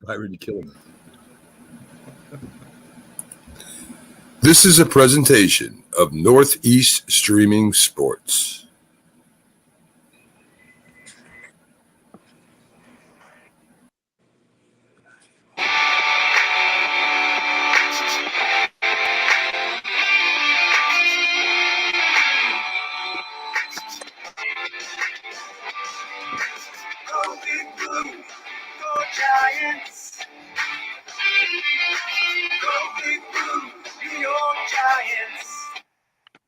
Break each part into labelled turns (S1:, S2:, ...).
S1: Byron killing it.
S2: This is a presentation of Northeast Streaming Sports.
S3: Go Big Blue, go Giants. Go Big Blue, New York Giants.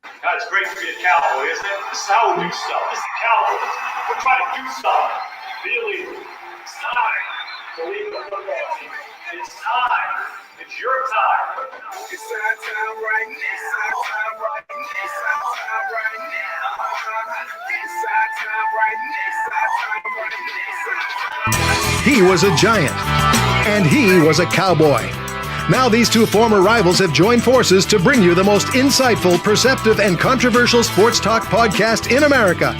S4: God, it's great to be a Cowboy, isn't it? This is how we do stuff. This is the Cowboys. We're trying to do stuff. Really, it's time to leave the football team. It's time. It's your time.
S3: It's our time right now. It's our time right now. It's our time right now. It's our time right now. It's our time right now. It's our time.
S5: He was a Giant, and he was a Cowboy. Now these two former rivals have joined forces to bring you the most insightful, perceptive, and controversial sports talk podcast in America.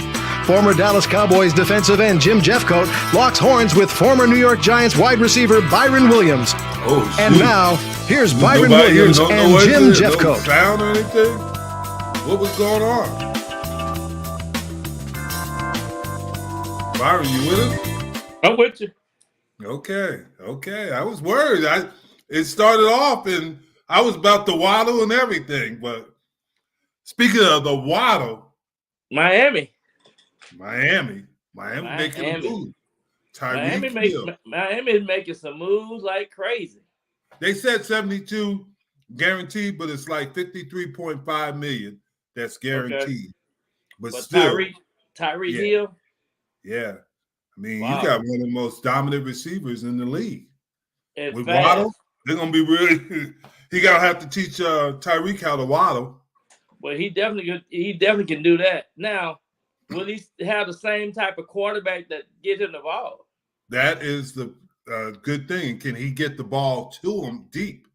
S5: Former Dallas Cowboys defensive end Jim Jeffcoat locks horns with former New York Giants wide receiver Byron Williams.
S2: Oh,
S5: And
S2: shoot.
S5: now, here's Byron
S2: Nobody here,
S5: Williams
S2: no
S5: and
S2: noise
S5: Jim
S2: here,
S5: Jeffcoat.
S2: No sound or anything? What was going on? Byron, you with us?
S6: I'm with you.
S2: Okay. I was worried. It started off and I was about to waddle and everything. But speaking of the waddle,
S6: Miami
S2: Miami making a move.
S6: Miami is making some moves like crazy.
S2: They said 72 guaranteed, but it's like 53.5 million that's guaranteed.
S6: Okay.
S2: But
S6: But
S2: still,
S6: Tyree
S2: Yeah.
S6: Hill,
S2: yeah. I mean,
S6: Wow.
S2: you got one of the most dominant receivers in the league.
S6: and
S2: With
S6: fast.
S2: Waddle, they're gonna be really. He gotta have to teach Tyreek how to waddle.
S6: Well, he definitely can do that. Now, will he have the same type of quarterback that get him the ball?
S2: That is the good thing. Can he get the ball to him deep?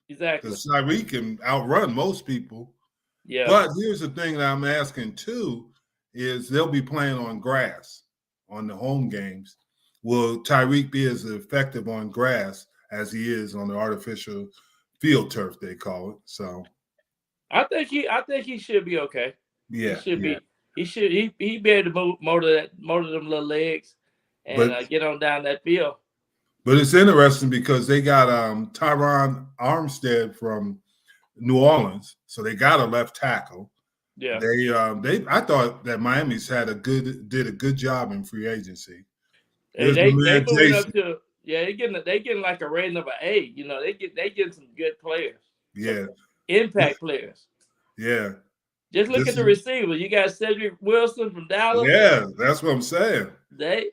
S6: Exactly.
S2: Because Tyreek can outrun most people.
S6: Yeah.
S2: But here's the thing that I'm asking too: is they'll be playing on grass on the home games. Will Tyreek be as effective on grass as he is on the artificial field turf, they call it? So
S6: I think he should be okay.
S2: yeah,
S6: He should
S2: yeah.
S6: he be able to motor them little legs and get on down that field.
S2: But it's interesting because they got Tyron Armstead from New Orleans, so they got a left tackle.
S6: Yeah.
S2: I thought that Miami's did a good job in free agency.
S6: And
S2: Here's
S6: they
S2: my man,
S6: moving up
S2: Jason.
S6: to they getting like a rating of an 8. You know, they getting some good players.
S2: Yeah,
S6: Impact players.
S2: yeah,
S6: Just look at the receivers. You got Cedric Wilson from Dallas.
S2: yeah. That's what I'm saying.
S6: They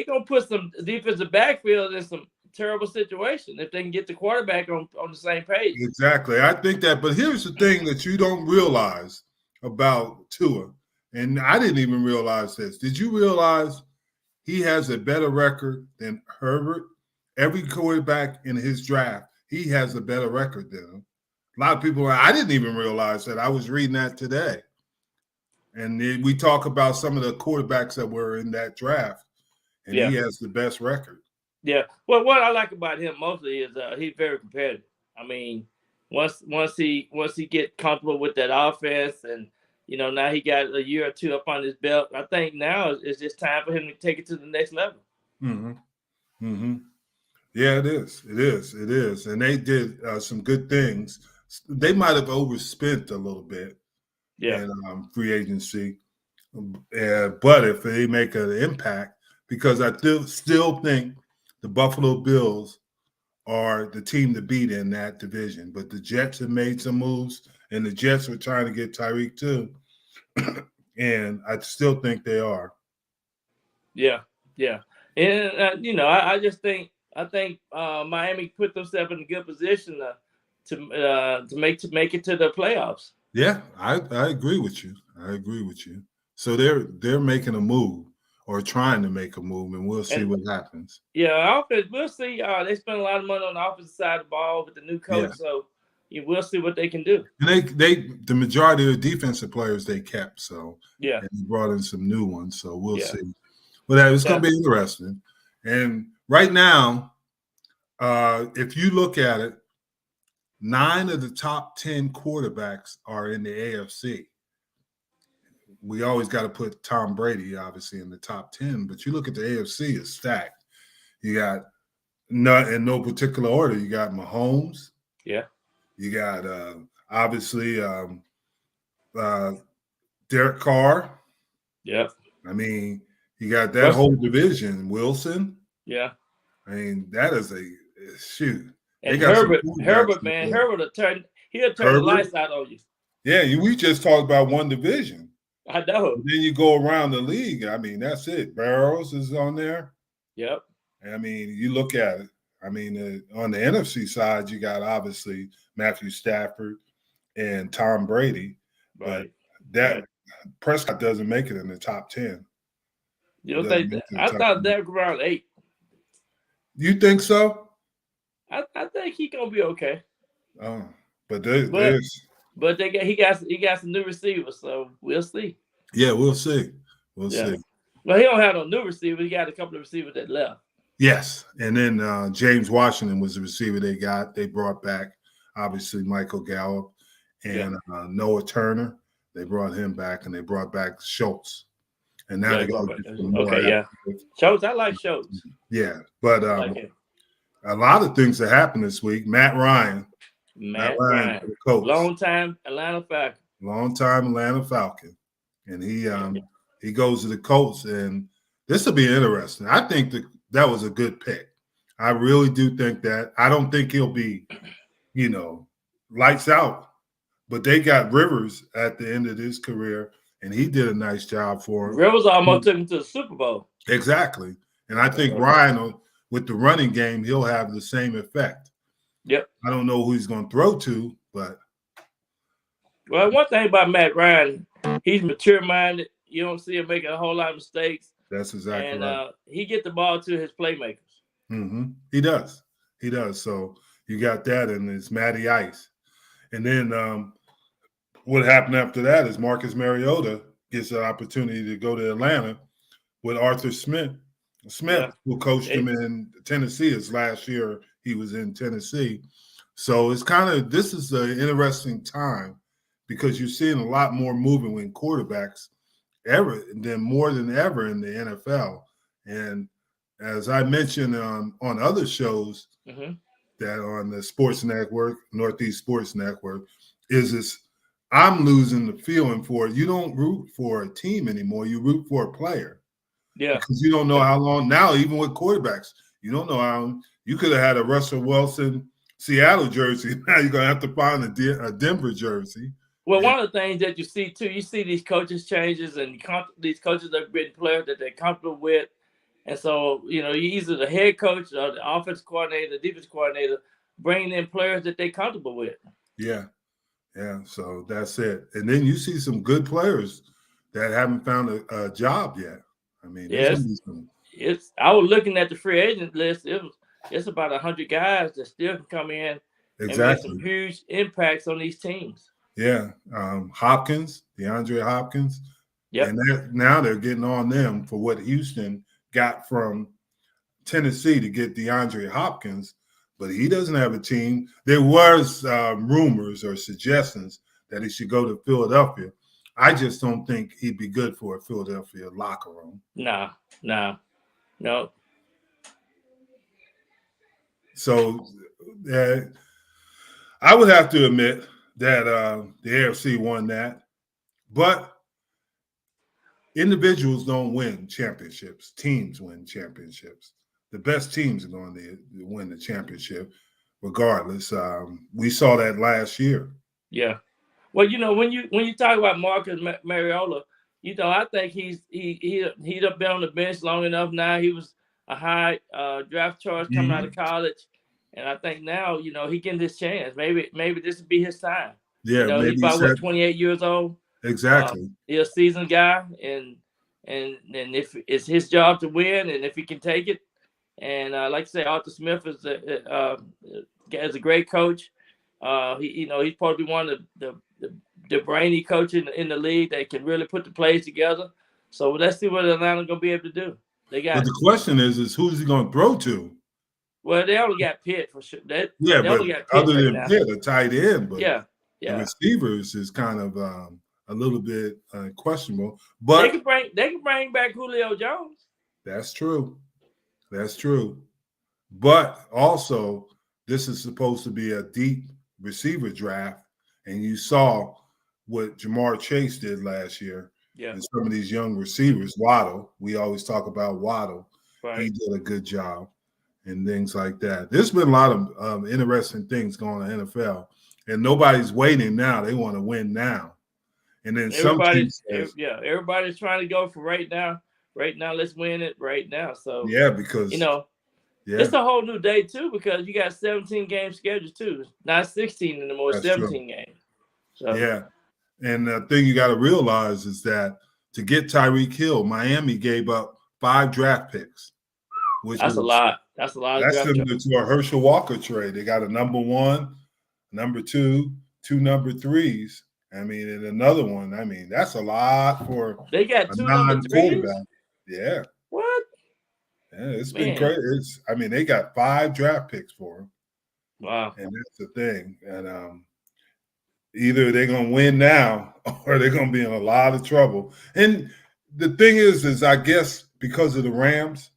S6: gonna put some defensive backfield in some terrible situation if they can get the quarterback on the same page.
S2: Exactly. I think that, but here's the thing that you don't realize about Tua, and I didn't even realize this. Did you realize he has a better record than Herbert? Every quarterback in his draft, he has a better record than him. A lot of people, I didn't even realize that. I was reading that today. And then we talk about some of the quarterbacks that were in that draft, and
S6: Yeah.
S2: he has the best record.
S6: Yeah. Well, what I like about him mostly is he's very competitive. I mean, once he get comfortable with that offense, and now he got a year or two up on his belt, I think now it's just time for him to take it to the next level.
S2: Mm-hmm. Mm-hmm. Yeah, it is. And they did some good things. They might have overspent a little bit in free agency, but if they make an impact, because I still think the Buffalo Bills are the team to beat in that division. But the Jets have made some moves, and the Jets are trying to get Tyreek too. And I still think they are.
S6: Yeah. And I just think Miami put themselves in a good position to make it to the playoffs.
S2: Yeah, I agree with you. So they're making a move or trying to make a move, and we'll see what happens.
S6: Yeah, offense. We'll see. They spent a lot of money on the offensive side of the ball with the new coach, so we'll see what they can do.
S2: And the majority of the defensive players they kept, so
S6: yeah,
S2: and they brought in some new ones, so we'll see. But it's going to be interesting. And right now, If you look at it, 9 of the top 10 quarterbacks are in the AFC. We always got to put Tom Brady, obviously, in the top 10, but you look at the AFC, it's stacked. You got, in no particular order, you got Mahomes.
S6: Yeah.
S2: You got, obviously, Derek Carr.
S6: Yeah.
S2: I mean, you got that whole division. Wilson.
S6: Yeah.
S2: I mean, that is a shoot.
S6: And Herbert, man, He'll turn the lights out on you.
S2: Yeah, we just talked about one division.
S6: I know.
S2: And then you go around the league. I mean, that's it. Barrows is on there.
S6: Yep.
S2: I mean, you look at it. I mean, on the NFC side, you got obviously Matthew Stafford and Tom Brady.
S6: Right.
S2: But Prescott doesn't make it in the top 10.
S6: You don't think that? I thought that was around 8.
S2: You think so?
S6: I think he's gonna be okay.
S2: Oh, but
S6: he got some new receivers, so we'll see.
S2: Yeah, we'll see. We'll see.
S6: Well, he don't have no new receivers. He got a couple of receivers that left.
S2: Yes, and then James Washington was the receiver they got. They brought back, obviously, Michael Gallup and Noah Turner. They brought him back, and they brought back Schultz. And now they got
S6: Schultz. I like Schultz.
S2: Yeah, but a lot of things that happened this week. Matt Ryan,
S6: the coach, long time Atlanta
S2: Falcon, and he goes to the Colts, and this will be interesting. I think that was a good pick. I really do think that. I don't think he'll be, lights out, but they got Rivers at the end of his career, and he did a nice job for him.
S6: Rivers almost took him to the Super Bowl.
S2: Exactly, and I think Ryan, with the running game, he'll have the same effect.
S6: Yep.
S2: I don't know who he's going to throw to, but.
S6: Well, one thing about Matt Ryan, he's mature-minded. You don't see him making a whole lot of mistakes.
S2: That's exactly right.
S6: And he get the ball to his playmakers.
S2: Mm-hmm. He does. So you got that, and it's Matty Ice. And then what happened after that is Marcus Mariota gets an opportunity to go to Atlanta with Arthur Smith. Who coached him in Tennessee. His last year he was in Tennessee. So it's this is an interesting time because you're seeing a lot more movement with quarterbacks more than ever in the NFL. And as I mentioned on other shows that on the Sports Network, Northeast Sports Network, I'm losing the feeling for it. You don't root for a team anymore. You root for a player.
S6: Yeah.
S2: Because you don't know how long now, even with quarterbacks, you don't know how you could have had a Russell Wilson Seattle jersey. Now you're going to have to find a Denver jersey.
S6: Well, one of the things that you see, too, you see these coaches changes and these coaches are getting players that they're comfortable with. And so, you either the head coach or the offensive coordinator, the defense coordinator, bringing in players that they're comfortable with.
S2: Yeah. Yeah. So that's it. And then you see some good players that haven't found a job yet. I mean,
S6: I was looking at the free agent list. It's about 100 guys that still can come in and make some huge impacts on these teams.
S2: Yeah, DeAndre Hopkins.
S6: Yep.
S2: And now they're getting on them for what Houston got from Tennessee to get DeAndre Hopkins, but he doesn't have a team. There was rumors or suggestions that he should go to Philadelphia. I just don't think he'd be good for a Philadelphia locker room.
S6: No.
S2: So I would have to admit that the AFC won that. But individuals don't win championships. Teams win championships. The best teams are going to win the championship regardless. We saw that last year.
S6: Yeah. Well, when you talk about Marcus Mariota, I think he'd have been on the bench long enough now. He was a high draft choice coming out of college. And I think now, he getting his chance. Maybe this would be his time.
S2: Yeah,
S6: he's about 28 years old.
S2: Exactly.
S6: He's a seasoned guy, and if it's his job to win, and if he can take it, and like I say, Arthur Smith is a great coach. He's probably one of the brainy coach in the league that can really put the plays together. So let's see what Atlanta's gonna be able to do. But
S2: the question is who's he gonna throw to?
S6: Well, they only got Pitt for sure. They
S2: but
S6: only got Pitt
S2: other
S6: right
S2: than
S6: now.
S2: Pitt, a tight end, but
S6: Yeah.
S2: the receivers is kind of a little bit questionable. But
S6: they can bring back Julio Jones.
S2: That's true. That's true. But also, this is supposed to be a deep receiver draft, and you saw what Jamar Chase did last year.
S6: Yeah.
S2: And some of these young receivers, Waddle, we always talk about Waddle.
S6: Right.
S2: He did a good job and things like that. There's been a lot of interesting things going on in the NFL, and nobody's waiting now. They want to win now. And then
S6: everybody's trying to go for right now. Right now, let's win it right now. So
S2: because
S6: it's a whole new day too, because you got 17 games scheduled too, not 16 anymore. That's 17 games. So.
S2: Yeah, and the thing you got to realize is that to get Tyreek Hill, Miami gave up 5 draft picks,
S6: That's a lot. That's a lot.
S2: That's similar to a Herschel Walker trade. They got a number 1, number 2, 2 number 3s. I mean, and another one. I mean, that's a lot for
S6: they got 2 number 3s.
S2: Yeah.
S6: What?
S2: Yeah, it's been crazy. They got 5 draft picks for him.
S6: Wow.
S2: And that's the thing. And either they're gonna win now or they're gonna be in a lot of trouble. And the thing is I guess because of the Rams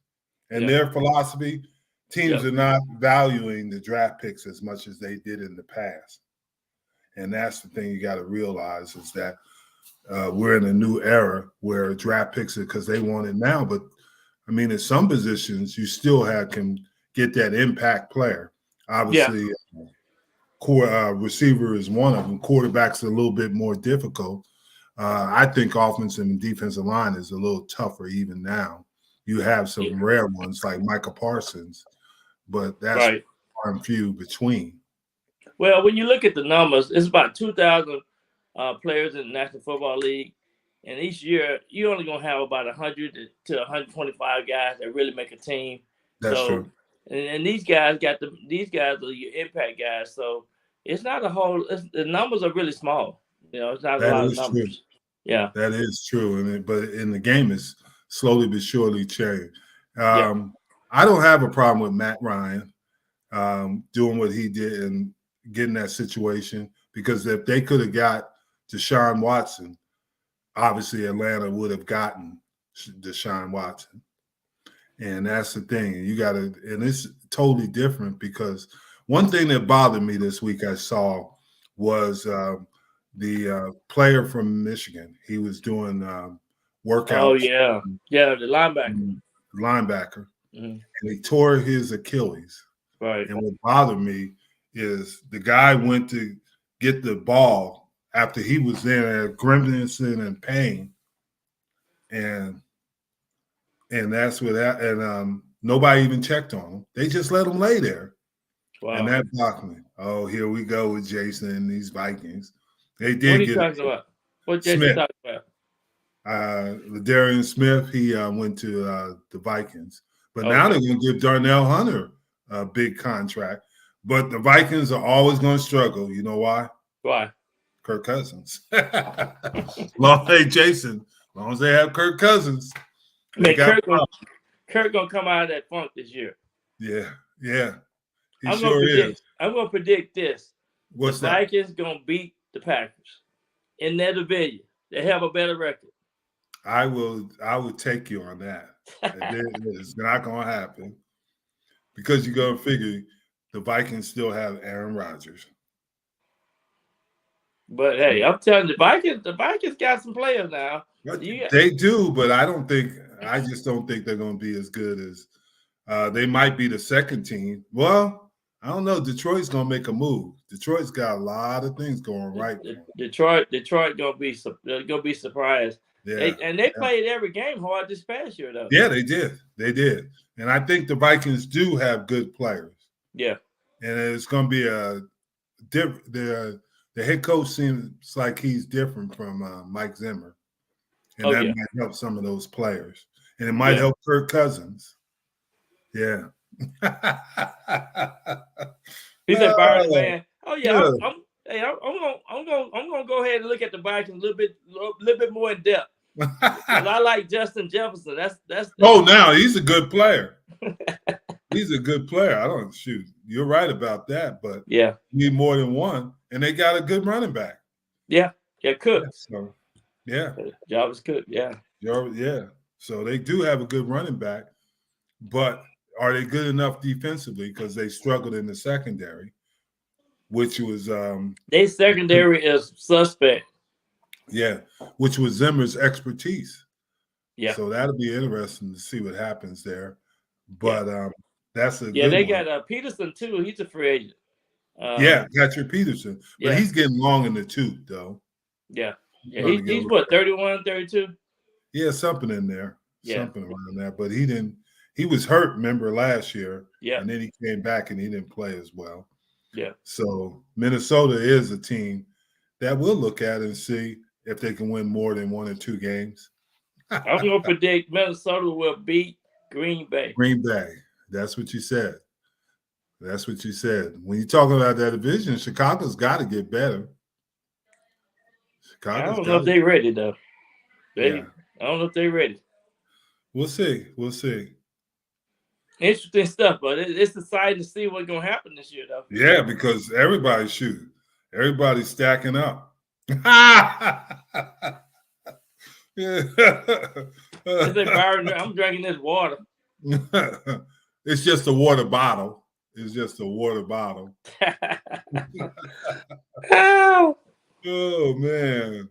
S2: and their philosophy, teams are not valuing the draft picks as much as they did in the past. And that's the thing you got to realize is that we're in a new era where draft picks are because they want it now. But I mean, in some positions, you still can get that impact player. Obviously, receiver is one of them. Quarterback's a little bit more difficult. I think offensive and defensive line is a little tougher even now. You have some rare ones like Micah Parsons, but that's far and few between.
S6: Well, when you look at the numbers, it's about 2,000 players in the National Football League, and each year you're only gonna have about 100 to 125 guys that really make a team.
S2: That's true.
S6: And these guys are your impact guys. So it's not a whole. The numbers are really small. It's not a lot of numbers.
S2: True. Yeah, that is true. But in the game is slowly but surely changing. I don't have a problem with Matt Ryan doing what he did and getting that situation, because if they could have got Deshaun Watson, obviously Atlanta would have gotten Deshaun Watson. And that's the thing. And it's totally different, because one thing that bothered me this week I saw was the player from Michigan. He was doing workouts.
S6: Oh, yeah. Yeah, the linebacker.
S2: Mm-hmm. And he tore his Achilles.
S6: Right.
S2: And what bothered me is the guy went to get the ball after he was there grimacing and pain. And that's what and nobody even checked on him. They just let him lay there. Wow. And that blocked me. Oh, here we go with Jason and these Vikings. They did. What are you
S6: talking about? What Jason talking
S2: about? Ladarian Smith, he went to the Vikings. But now they're going to give Darnell Hunter a big contract. But the Vikings are always going to struggle. You know why?
S6: Why?
S2: Kirk Cousins. Hey, Jason, as long as they have Kirk Cousins.
S6: Kirk gonna come out of that funk this year.
S2: Yeah.
S6: I'm gonna predict this.
S2: What's
S6: the Vikings gonna beat the Packers in their division. They have a better record.
S2: I will take you on that. It's not gonna happen, because you're gonna figure the Vikings still have Aaron Rodgers.
S6: But hey, I'm telling you, the Vikings got some players now.
S2: They do, but I just don't think they're going to be as good as they might be the second team. Well, I don't know. Detroit's going to make a move. Detroit's got a lot of things going right.
S6: Detroit gonna be surprised.
S2: Yeah,
S6: they played every game hard this past year, though.
S2: Yeah, they did. And I think the Vikings do have good players.
S6: Yeah,
S2: and it's going to be a different. The head coach seems like he's different from Mike Zimmer. And that might help some of those players. And it might help Kirk Cousins. Yeah.
S6: He's a Byron fan. Oh yeah. I'm gonna go ahead and look at the Vikings a little bit more in depth. I like Justin Jefferson. That's
S2: now he's a good player. He's a good player. I don't shoot. You're right about that, but
S6: Yeah.
S2: you need more than one, and they got a good running back.
S6: Yeah. Cook.
S2: Yeah, so, yeah.
S6: Jarvis Cook. Yeah.
S2: Yeah. So they do have a good running back, but are they good enough defensively? Because they struggled in the secondary, which was
S6: their secondary is suspect.
S2: Yeah, which was Zimmer's expertise.
S6: Yeah.
S2: So that'll be interesting to see what happens there. But that's a good
S6: they
S2: one.
S6: got Peterson too. He's a free agent.
S2: Patrick Peterson. But he's getting long in the tooth, though.
S6: Yeah. He's what, 31, 32?
S2: Yeah, something in there.
S6: Yeah.
S2: Something around that. But he was hurt, remember, last year.
S6: Yeah.
S2: And then he came back and he didn't play as well.
S6: Yeah.
S2: So Minnesota is a team that we'll look at and see if they can win more than 1 or 2 games.
S6: I'm going to predict Minnesota will beat Green Bay.
S2: Green Bay. That's what you said. That's what you said. When you're talking about that division, Chicago's got to get better.
S6: I don't know if they're ready, though. I don't know if they're ready.
S2: We'll see. We'll see.
S6: Interesting stuff, but it's exciting to see what's going to happen this year, though.
S2: Yeah, because everybody's shooting. Everybody's stacking up.
S6: Yeah. Byron, I'm drinking this water.
S2: It's just a water bottle. It's just a water bottle. Oh, man.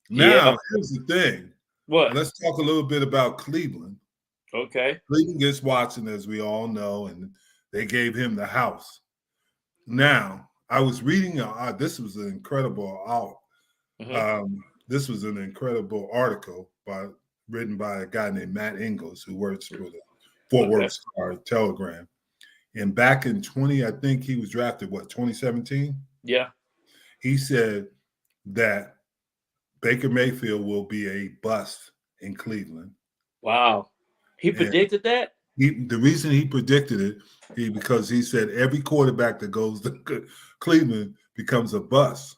S2: Now, here's the thing.
S6: What?
S2: Let's talk a little bit about Cleveland.
S6: Okay.
S2: Cleveland gets Watson, as we all know, and they gave him the house. Now, I was reading, this was an incredible this was an incredible article written by a guy named Matt Ingles, who works for the Fort Worth Star-Telegram. And back in I think he was drafted, 2017?
S6: Yeah.
S2: He said that Baker Mayfield will be a bust in Cleveland.
S6: Wow. He predicted that?
S2: The reason he predicted it because he said every quarterback that goes to Cleveland becomes a bust.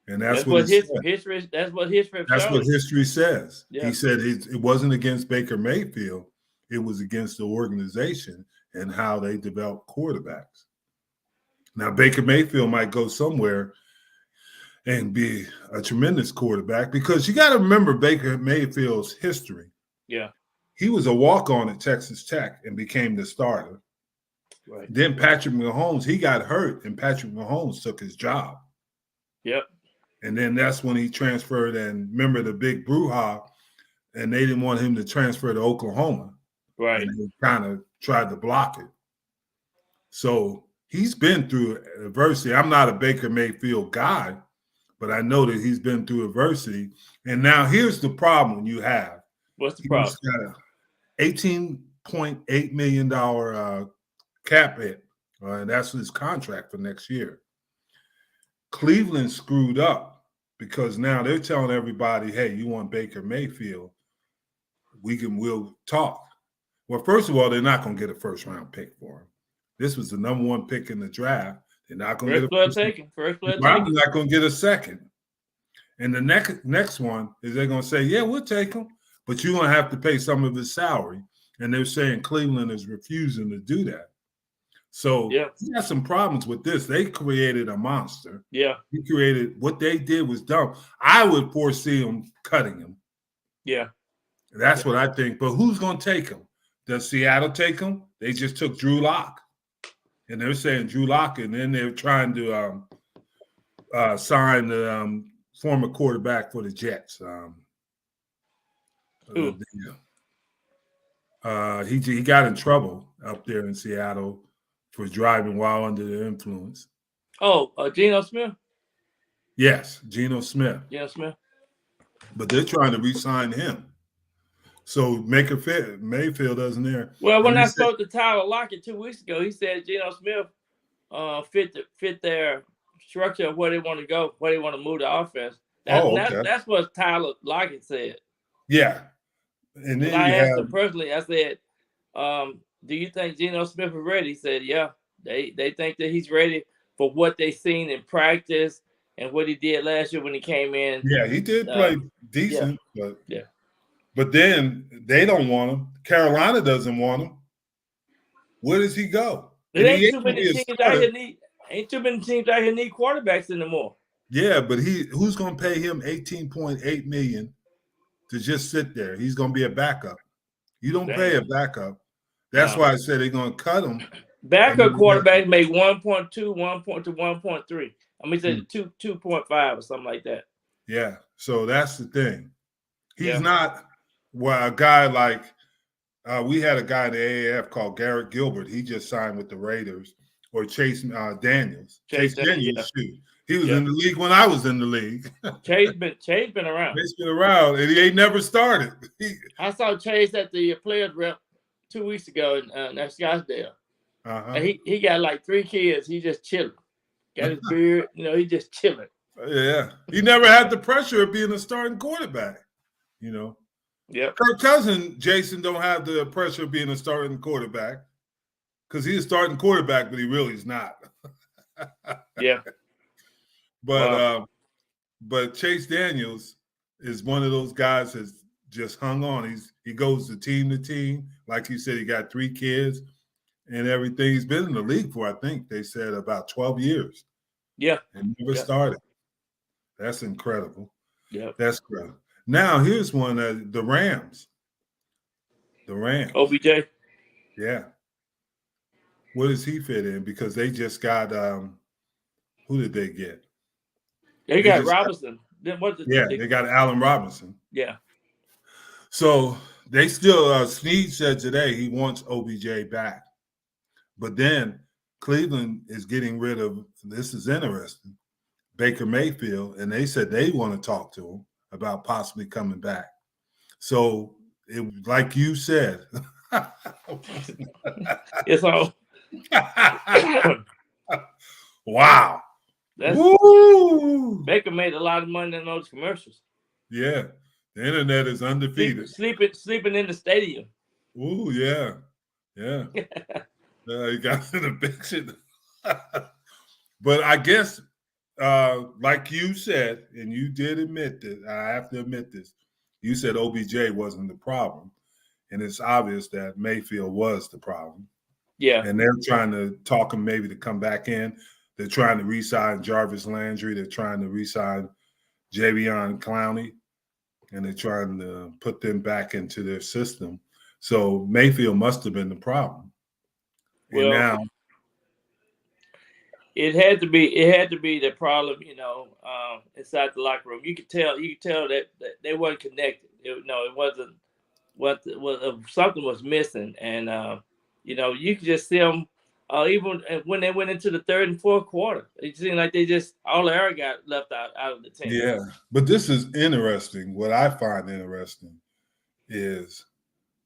S2: And that's what
S6: history. That's what history says.
S2: Yeah. He said it wasn't against Baker Mayfield; it was against the organization and how they develop quarterbacks. Now, Baker Mayfield might go somewhere and be a tremendous quarterback because you got to remember Baker Mayfield's history.
S6: Yeah,
S2: he was a walk-on at Texas Tech and became the starter.
S6: Right.
S2: Then Patrick Mahomes, he got hurt, and Patrick Mahomes took his job.
S6: Yep.
S2: And then that's when he transferred, and remember the big brouhaha, and they didn't want him to transfer to Oklahoma.
S6: Right.
S2: And they kind of tried to block it. So he's been through adversity. I'm not a Baker Mayfield guy, but I know that he's been through adversity. And now here's the problem you have.
S6: What's the problem?
S2: He's got an $18.8 million cap hit, and that's his contract for next year. Cleveland screwed up because now they're telling everybody, hey, you want Baker Mayfield, we'll talk. Well, first of all, they're not going to get a first-round pick for him. This was the number 1 pick in the draft. They're not going to get a first blood taken. Probably not going to get a second. And the next one is they're going to say, yeah, we'll take him, but you're going to have to pay some of his salary. And they're saying Cleveland is refusing to do that. So he had some problems with this. They created a monster.
S6: Yeah.
S2: He created what they did was dumb. I would foresee them cutting him.
S6: Yeah.
S2: That's what I think. But who's going to take him? Does Seattle take him? They just took Drew Lock. And they're saying Drew Lock, and then they're trying to sign the former quarterback for the Jets. He got in trouble up there in Seattle for driving while under the influence.
S6: Oh, Geno Smith?
S2: Yes, Geno Smith.
S6: Geno Smith.
S2: But they're trying to re-sign him. So Mayfield doesn't there.
S6: Well, when I spoke to Tyler Lockett 2 weeks ago, he said Geno Smith fit their structure of where they want to go, where they want to move the offense. That's what Tyler Lockett said.
S2: Yeah. And then
S6: I asked him personally, I said, do you think Geno Smith is ready? He said, yeah. They think that he's ready for what they seen in practice and what he did last year when he came in.
S2: Yeah, he did play decent, but then they don't want him. Carolina doesn't want him. Where does he go?
S6: There
S2: And he
S6: ain't too many teams out here need quarterbacks anymore.
S2: Yeah, but who's going to pay him $18.8 million to just sit there? He's going to be a backup. You don't pay a backup. That's why I said they're going to cut him.
S6: Backup quarterbacks make 1.2, 1. to 1.3. I mean, say 2.5 or something like that.
S2: Yeah, so that's the thing. He's not a guy like we had a guy in the AAF called Garrett Gilbert. He just signed with the Raiders, or Chase Daniels. Chase Daniels, shoot. He was in the league when I was in the league.
S6: Chase been around.
S2: Chase been around, and he ain't never started.
S6: I saw Chase at the Players Rep 2 weeks ago in Scottsdale. And he got like 3 kids. He just chilling. Got his beard. He just chilling.
S2: Yeah. He never had the pressure of being a starting quarterback.
S6: Yep.
S2: Kirk Cousins, Jason, don't have the pressure of being a starting quarterback because he's a starting quarterback, but he really is not.
S6: Yeah.
S2: But Chase Daniels is one of those guys that's just hung on. He goes to team. Like you said, he got 3 kids and everything. He's been in the league for, I think they said, about 12 years.
S6: Yeah.
S2: And never started. That's incredible.
S6: Yeah.
S2: That's incredible. Now, here's one, the Rams. The Rams.
S6: OBJ?
S2: Yeah. Where does he fit in? Because they just got, who did they get?
S6: They got Robinson.
S2: They got Allen Robinson.
S6: Yeah.
S2: So they still, Snead said today he wants OBJ back. But then Cleveland is getting rid of, this is interesting, Baker Mayfield, and they said they want to talk to him about possibly coming back. So, like you said.
S6: It's all.
S2: Wow. Woo!
S6: Baker made a lot of money in those commercials.
S2: Yeah. The internet is undefeated.
S6: Sleeping in the stadium.
S2: Ooh, yeah. Yeah. He got an eviction. But I guess, like you said, and you did admit this, I have to admit this, you said OBJ wasn't the problem. And it's obvious that Mayfield was the problem.
S6: Yeah.
S2: And they're trying to talk him maybe to come back in. They're trying to re-sign Jarvis Landry. They're trying to re-sign Jadeveon Clowney. And they're trying to put them back into their system. So Mayfield must have been the problem. And now
S6: it had to be the problem, inside the locker room. You could tell that they weren't connected. It wasn't something was missing, and you could just see them even when they went into the third and fourth quarter. It seemed like they just all the air got left out of the team.
S2: Yeah, but this is interesting. What I find interesting is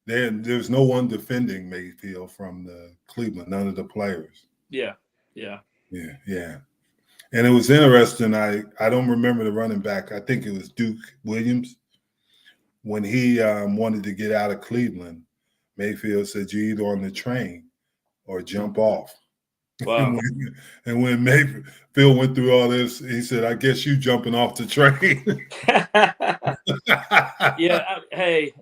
S2: there's no one defending Mayfield from the Cleveland, none of the players.
S6: Yeah.
S2: And it was interesting. I don't remember the running back. I think it was Duke Williams. When he wanted to get out of Cleveland, Mayfield said, "You're either on the train or jump off."
S6: Wow.
S2: and when Mayfield went through all this, he said, "I guess you jumping off the train."
S6: Yeah. Hey,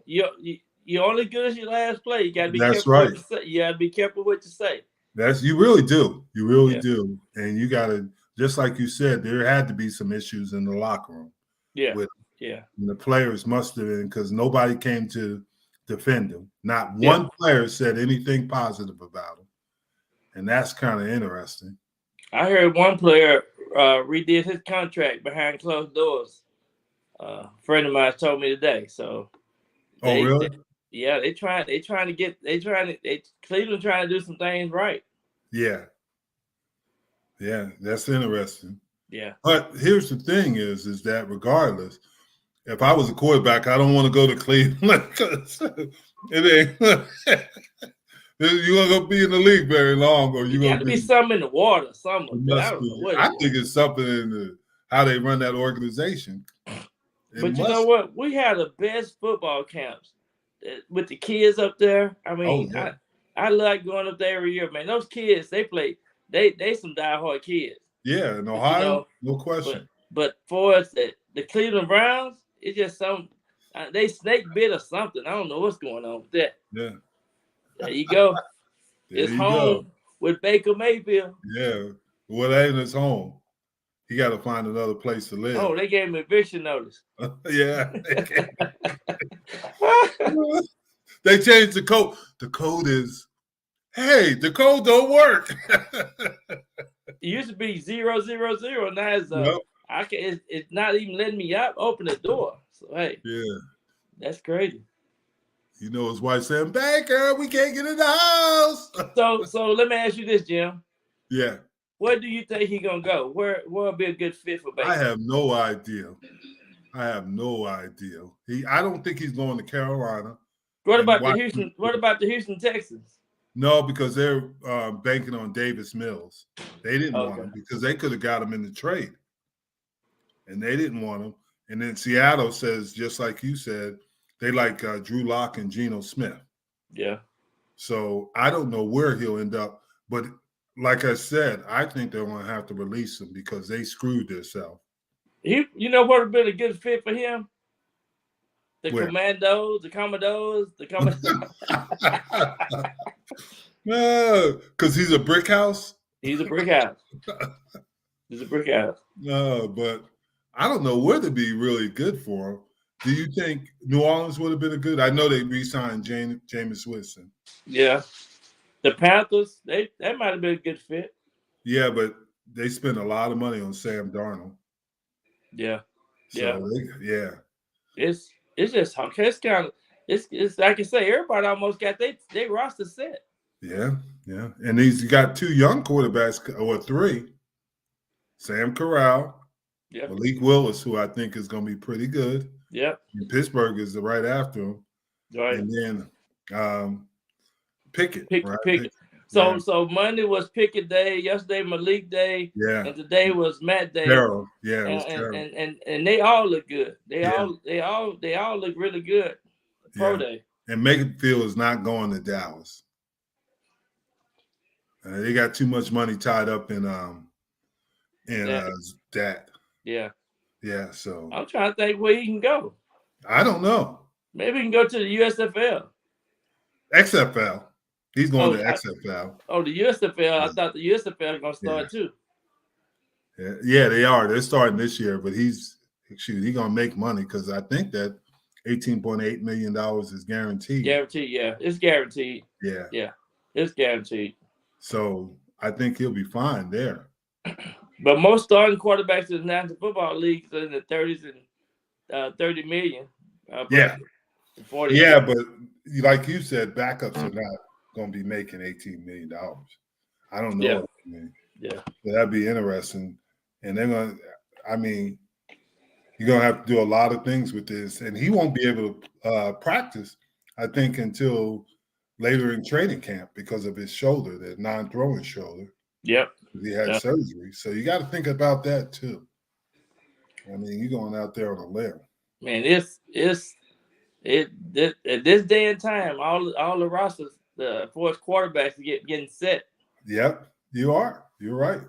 S6: you're only good as your last play. You got to be
S2: That's
S6: careful.
S2: right.
S6: What you say. You got to be careful what you say.
S2: You really do. You really do. And you got to, just like you said, there had to be some issues in the locker room.
S6: Yeah.
S2: And the players must have been, because nobody came to defend him. Not one player said anything positive about him. And that's kind of interesting.
S6: I heard one player redid his contract behind closed doors. A friend of mine told me today. So
S2: really?
S6: Cleveland trying to do some things right.
S2: Yeah, that's interesting.
S6: Yeah.
S2: But here's the thing is that regardless, if I was a quarterback, I don't want to go to Cleveland because it ain't you're gonna be in the league very long, or
S6: you got to be something in the water, something.
S2: I think it's something in how they run that organization.
S6: But you know what? We had the best football camps with the kids up there. I mean, I like going up there every year, man. Those kids, they play. They some diehard kids.
S2: Yeah, in Ohio, no question.
S6: But for us, the Cleveland Browns, it's just some. They snake bit or something. I don't know what's going on with that.
S2: Yeah.
S6: There you go. is
S2: you
S6: home
S2: go.
S6: with Baker Mayfield.
S2: Yeah. Well, that ain't his home. He got to find another place to live.
S6: Oh, they gave him eviction notice.
S2: Yeah. They changed the code. The code is, hey, the code don't work.
S6: It used to be 000. Now it's
S2: Yep.
S6: it's not even letting me out. Open the door. So hey,
S2: Yeah.
S6: that's crazy.
S2: You know his wife saying, Baker, we can't get in the house.
S6: So let me ask you this, Jim.
S2: Yeah.
S6: Where do you think he gonna go? Where would be a good fit for Baker?
S2: I have no idea. I don't think he's going to Carolina.
S6: What about the Houston Texans?
S2: No, because they're banking on Davis Mills. They didn't want
S6: Okay.
S2: him because they could have got him in the trade. And they didn't want him. And then Seattle says, just like you said, they like Drew Lock and Geno Smith.
S6: Yeah.
S2: So I don't know where he'll end up. But like I said, I think they're going to have to release him because they screwed themselves.
S6: You know what would have been a good fit for him? The
S2: Where?
S6: Commodores.
S2: No, because he's a brick house.
S6: He's a brick house.
S2: No, but I don't know where to be really good for him. Do you think New Orleans would have been a good? I know they re-signed Jameis Winston.
S6: Yeah. The Panthers, that might have been a good fit.
S2: Yeah, but they spent a lot of money on Sam Darnold.
S6: Yeah.
S2: So yeah.
S6: It's just it's kind of it's like I say, everybody almost got they roster set.
S2: Yeah. And he's got two young quarterbacks, or three. Sam Corral, Malik Willis, who I think is going to be pretty good.
S6: Yep.
S2: And Pittsburgh is right after him.
S6: Right.
S2: And then Pickett.
S6: Pickett. So Monday was Pickett Day, yesterday Malik Day, and today was Matt Day.
S2: Terrible. Yeah, it was terrible.
S6: And they all look good. They all look really good. Pro Day. And
S2: Mayfield is not going to Dallas. They got too much money tied up in that.
S6: Yeah.
S2: Yeah. So
S6: I'm trying to think where he can go.
S2: I don't know.
S6: Maybe he can go to the USFL.
S2: XFL. He's going to XFL.
S6: The USFL. I thought the USFL was going to start too.
S2: Yeah, they are. They're starting this year, but he's going to make money because I think that $18.8 million is guaranteed.
S6: Guaranteed, yeah. It's guaranteed.
S2: Yeah.
S6: Yeah. It's guaranteed.
S2: So I think he'll be fine there.
S6: But most starting quarterbacks in the National Football League are in the 30s and 30 million. 40.
S2: Yeah, but like you said, backups are not going to be making $18 million. I don't know.
S6: Yeah.
S2: What I mean.
S6: Yeah.
S2: But that'd be interesting. And they're going to, you're going to have to do a lot of things with this. And he won't be able to practice, I think, until later in training camp because of his shoulder, that non-throwing shoulder.
S6: Yep.
S2: He had surgery. So you got to think about that too. You're going out there on a limb.
S6: Man, at this day and time, all the rosters for his quarterbacks getting set.
S2: Yep, you are. You're right.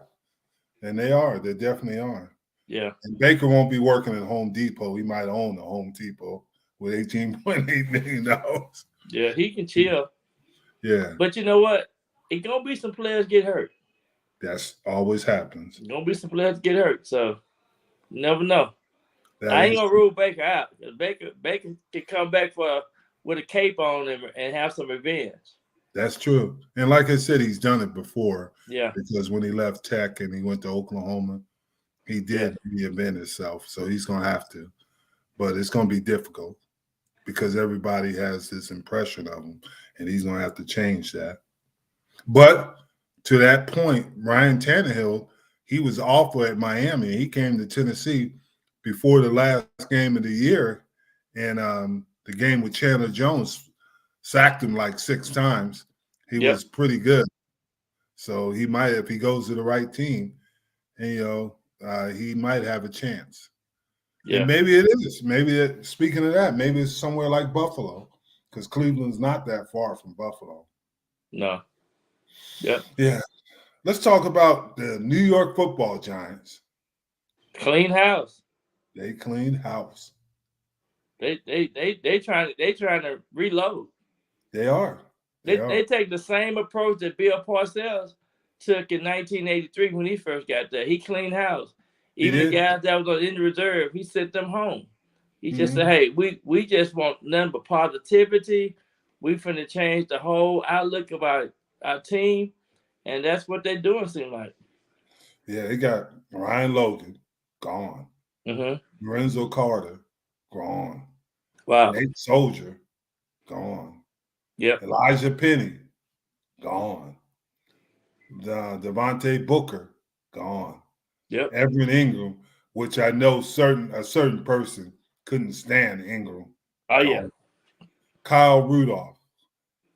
S2: And they are. They definitely are.
S6: Yeah.
S2: And Baker won't be working at Home Depot. He might own a Home Depot with $18.8 million.
S6: Yeah, he can chill.
S2: Yeah.
S6: But you know what? It's going to be some players get hurt.
S2: That's always happens.
S6: It's going to be some players get hurt. So, you never know. I ain't going to rule Baker out. Baker can come back with a cape on and have some revenge.
S2: That's true. And like I said, he's done it before.
S6: Yeah.
S2: Because when he left Tech and he went to Oklahoma, he did reinvent himself. So he's going to have to. But it's going to be difficult because everybody has this impression of him, and he's going to have to change that. But to that point, Ryan Tannehill, he was awful at Miami. He came to Tennessee before the last game of the year, and the game with Chandler Jones sacked him like 6 times. He was pretty good. So he might, if he goes to the right team, and, he might have a chance. Yeah. And maybe it is. Speaking of that, maybe it's somewhere like Buffalo, because Cleveland's not that far from Buffalo.
S6: No. Yeah.
S2: Yeah. Let's talk about the New York Football Giants.
S6: Clean house.
S2: They clean house.
S6: They trying to reload.
S2: They are.
S6: They take the same approach that Bill Parcells took in 1983 when he first got there. He cleaned house. Even the guys that was in the reserve, he sent them home. He just said, "Hey, we just want nothing but positivity. We finna change the whole outlook of our team," and that's what they're doing. Seem like.
S2: Yeah, they got Ryan Logan gone. Lorenzo Carter gone.
S6: Wow.
S2: Nate Soldier gone.
S6: Yep.
S2: Elijah Penny gone. Devontae Booker gone.
S6: Yep.
S2: Everett Ingram, which I know a certain person couldn't stand Ingram.
S6: Oh
S2: gone.
S6: yeah.
S2: Kyle Rudolph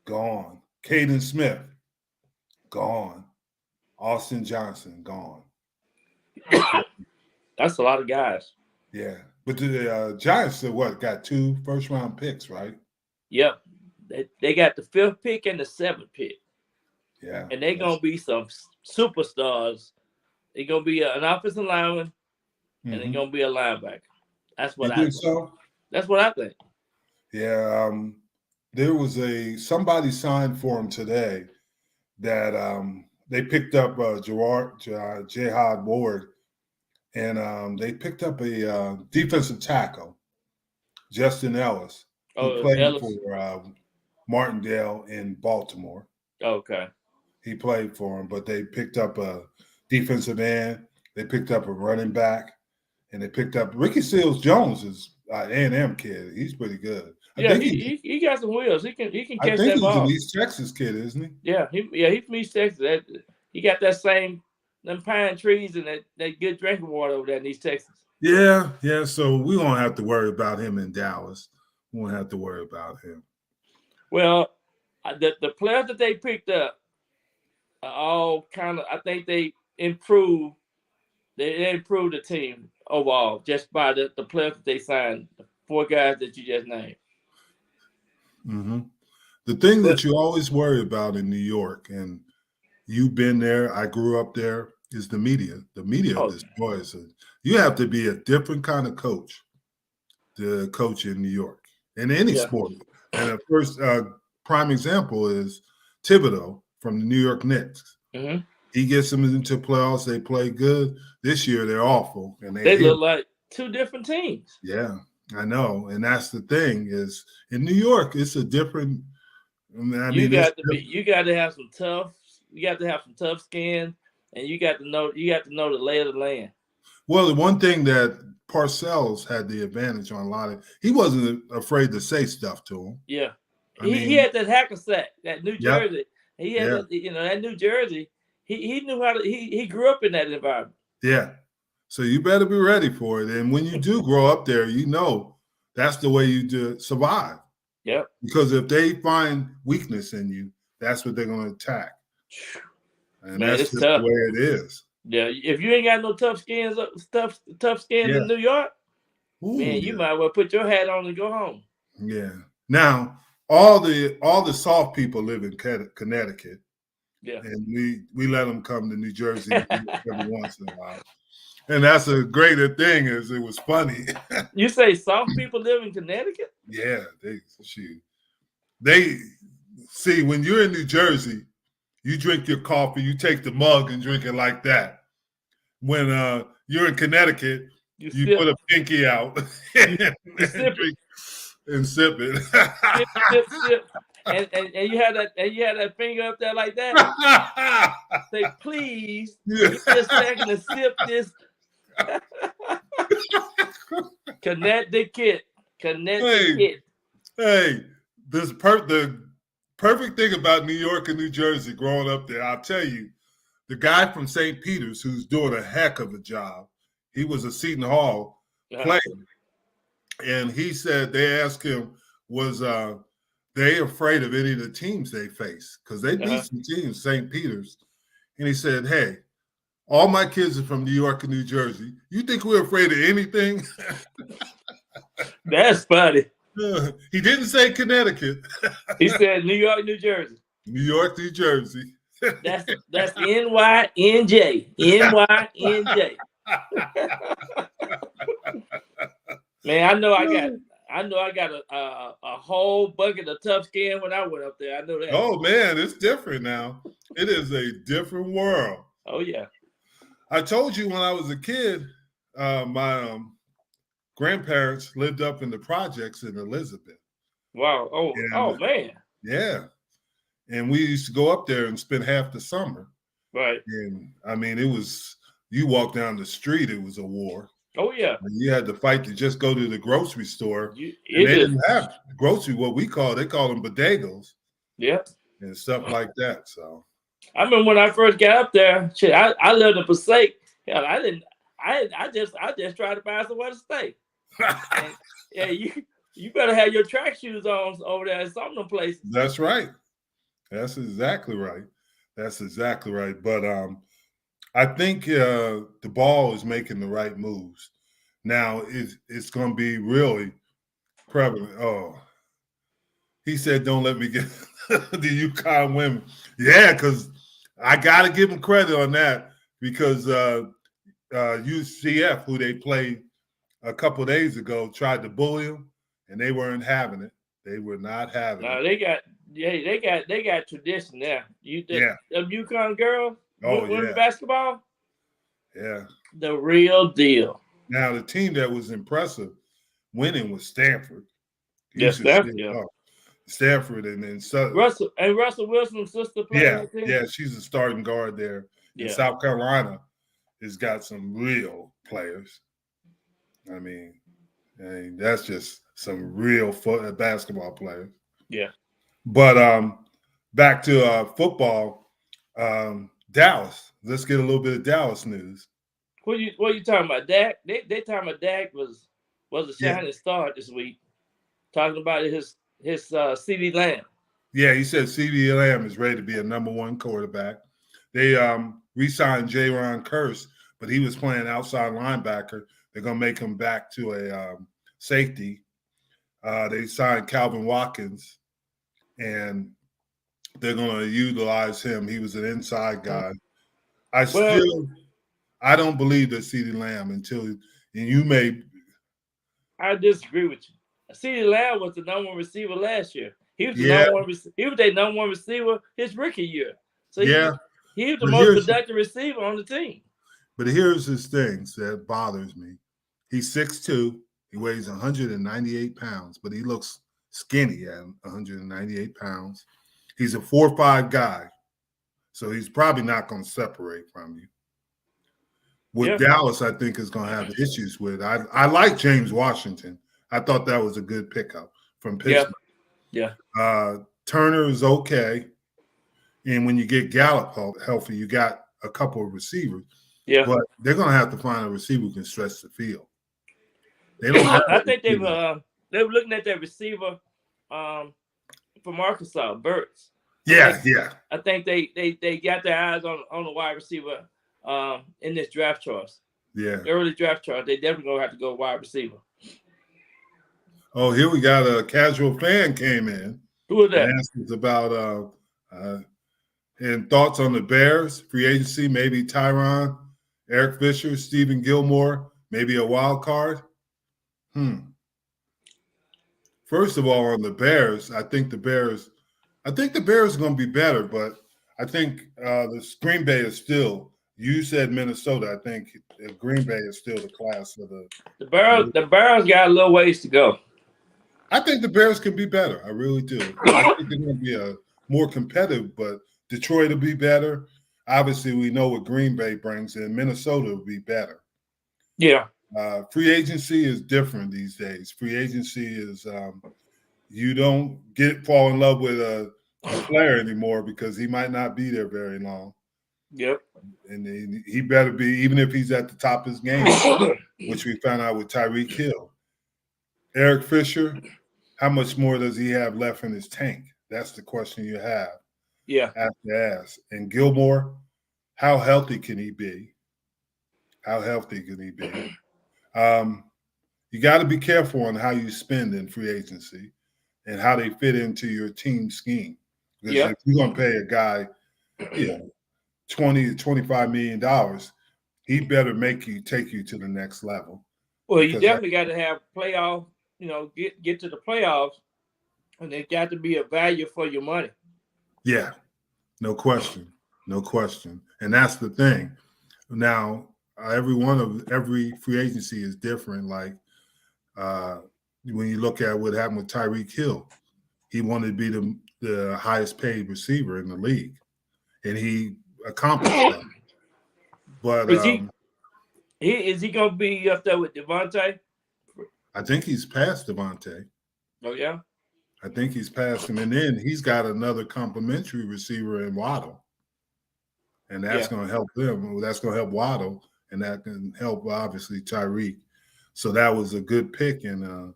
S2: gone. Caden Smith gone. Austin Johnson gone.
S6: That's a lot of guys.
S2: Yeah, but the Giants got 2 first-round picks, right?
S6: Yep. They got the 5th pick and the 7th pick.
S2: Yeah.
S6: And they're gonna be some superstars. They're gonna be an offensive lineman, and they're gonna be a linebacker. That's what
S2: you
S6: I
S2: think. So?
S6: That's what I think.
S2: Yeah. There was somebody signed for him today that they picked up Jihad Ward, and they picked up a defensive tackle, Justin Ellis, who played for Martindale in Baltimore.
S6: Okay.
S2: He played for him, but they picked up a defensive end. They picked up a running back, and they picked up Ricky Seals-Jones is an A&M kid. He's pretty good.
S6: Yeah, he got some wheels. He can catch that ball.
S2: I think he's an East Texas kid, isn't he?
S6: Yeah, he's from East Texas. He got that same them pine trees and that good drinking water over there in East Texas.
S2: Yeah. So we won't have to worry about him in Dallas. We won't have to worry about him.
S6: Well, the players that they picked up are all kind of. I think they improved. They improved the team overall just by the players that they signed. The 4 guys that you just named.
S2: The thing that you always worry about in New York, and you've been there, I grew up there, is the media. The media destroys it. You have to be a different kind of coach to coach in New York in any sport. And the first prime example is Thibodeau from the New York Knicks. He gets them into playoffs. They play good. This year they're awful, and they
S6: look like 2 different teams.
S2: Yeah. I know, and that's the thing is in New York, it's a different.
S6: You got to have some tough. You got to have some tough skin, and you got to know the lay of the land.
S2: Well, the one thing that Parcells had the advantage on a lot of, he wasn't afraid to say stuff to him.
S6: Yeah, he had that Hackensack, that New Jersey. He had that New Jersey. He knew how to. He grew up in that environment.
S2: Yeah. So you better be ready for it. And when you do grow up there, that's the way you do survive.
S6: Yep.
S2: Because if they find weakness in you, that's what they're going to attack. And that's just the way it is.
S6: Yeah. If you ain't got no tough skins in New York, you might well put your hat on and go home.
S2: Yeah. Now, all the soft people live in Connecticut.
S6: Yeah.
S2: And we let them come to New Jersey every once in a while. And that's a greater thing is it was funny.
S6: You say soft people live in Connecticut?
S2: Yeah, they see when you're in New Jersey, you drink your coffee, you take the mug and drink it like that. When you're in Connecticut, you put a pinky out and sip it.
S6: Sip. And you had that finger up there like that. Say, please, give me a second to sip this. Connecticut.
S2: Hey, the perfect thing about New York and New Jersey growing up there, I'll tell you, the guy from St. Peter's who's doing a heck of a job, he was a Seton Hall player. And he said, they asked him, was they afraid of any of the teams they face? Because they beat some teams, St. Peter's. And he said, hey, all my kids are from New York and New Jersey. You think we're afraid of anything?
S6: That's funny.
S2: He didn't say Connecticut.
S6: He said New York, New Jersey.
S2: New York, New Jersey.
S6: That's NYNJ. NYNJ. Man, I know I know I got a whole bucket of tough skin when I went up there. I know that.
S2: Oh man, it's different now. It is a different world.
S6: Oh yeah.
S2: I told you when I was a kid, my grandparents lived up in the projects in Elizabeth.
S6: Wow. Oh man.
S2: Yeah. And we used to go up there and spend half the summer.
S6: Right.
S2: And I mean, you walk down the street, it was a war.
S6: Oh yeah.
S2: And you had to fight to just go to the grocery store. And they
S6: is.
S2: didn't have grocery, they call them bodegos.
S6: Yeah.
S2: And stuff like that. So
S6: I remember when I first got up there, shit, I lived in Passaic. Hell, I just tried to find somewhere to stay. And, yeah, you better have your track shoes on over there in some of them places.
S2: That's right. That's exactly right. But I think the ball is making the right moves. Now it's going to be really prevalent. Oh, he said, "Don't let me get the UConn women." Yeah, because I got to give him credit on that because UCF, who they played a couple of days ago, tried to bully them, and they weren't having it. They were not having it.
S6: No, they got tradition there. The UConn girls, women basketball.
S2: Yeah.
S6: The real deal.
S2: Now the team that was impressive winning was Stanford.
S6: Yes, Stanford. Yeah.
S2: Stanford and then
S6: Russell Wilson's sister playing that team?
S2: Yeah, she's a starting guard there.
S6: Yeah.
S2: And South Carolina has got some real players. I mean, that's just some real basketball players.
S6: Yeah.
S2: But back to football, Dallas. Let's get a little bit of Dallas news.
S6: What you talking about? Dak? They talking about Dak was a shining star this week. Talking about his CeeDee Lamb.
S2: Yeah, he said CeeDee Lamb is ready to be a number one quarterback. They re-signed Jaron Kearse, but he was playing outside linebacker. They're going to make him back to a safety. They signed Calvin Watkins, and they're going to utilize him. He was an inside guy. I don't believe that CeeDee Lamb
S6: I disagree with you. CeeDee Lamb was the number one receiver last year. He was their number one receiver his rookie year. So he was the most productive receiver on the team.
S2: But here's his things that bothers me. He's 6'2". He weighs 198 pounds, but he looks skinny at 198 pounds. He's a 4'5" guy, so he's probably not going to separate from you. With Dallas, I think is going to have issues with. I like James Washington. I thought that was a good pickup from Pittsburgh.
S6: Yeah.
S2: Turner is okay. And when you get Gallup healthy, you got a couple of receivers.
S6: Yeah.
S2: But they're going to have to find a receiver who can stretch the field. They don't have
S6: I think they were looking at that receiver from Arkansas, Burks. I think they got their eyes on the wide receiver in this draft choice.
S2: Yeah.
S6: Early draft choice. They definitely going to have to go wide receiver.
S2: Oh, here we got a casual fan came in.
S6: Who was that?
S2: Asked us about and thoughts on the Bears, free agency, maybe Tyron, Eric Fisher, Stephen Gilmore, maybe a wild card. First of all, on the Bears, I think the Bears are going to be better, but I think the Green Bay is still. You said Minnesota. I think Green Bay is still the class of the
S6: Bears. The Bears got a little ways to go.
S2: I think the Bears can be better. I really do. I think they're going to be more competitive, but Detroit will be better. Obviously, we know what Green Bay brings in. Minnesota will be better.
S6: Yeah.
S2: Free agency is different these days. Free agency is you don't fall in love with a player anymore because he might not be there very long.
S6: Yep.
S2: And he better be, even if he's at the top of his game, which we found out with Tyreek Hill. Eric Fisher, how much more does he have left in his tank? That's the question you have.
S6: Yeah.
S2: Have to ask. And Gilmore, how healthy can he be? You got to be careful on how you spend in free agency and how they fit into your team scheme. Because if you're going to pay a guy, $20 to $25 million, he better take you to the next level.
S6: Well, you definitely got to have playoff get to the playoffs, and they got to be a value for your money.
S2: Yeah, no question, no question, and that's the thing. Now, every free agency is different. Like when you look at what happened with Tyreek Hill, he wanted to be the highest paid receiver in the league, and he accomplished that. But
S6: is he gonna be up there with Devontae?
S2: I think he's past Devontae.
S6: Oh yeah,
S2: I think he's past him, and then he's got another complimentary receiver in Waddle, and that's going to help them. That's going to help Waddle, and that can help obviously Tyreek. So that was a good pick and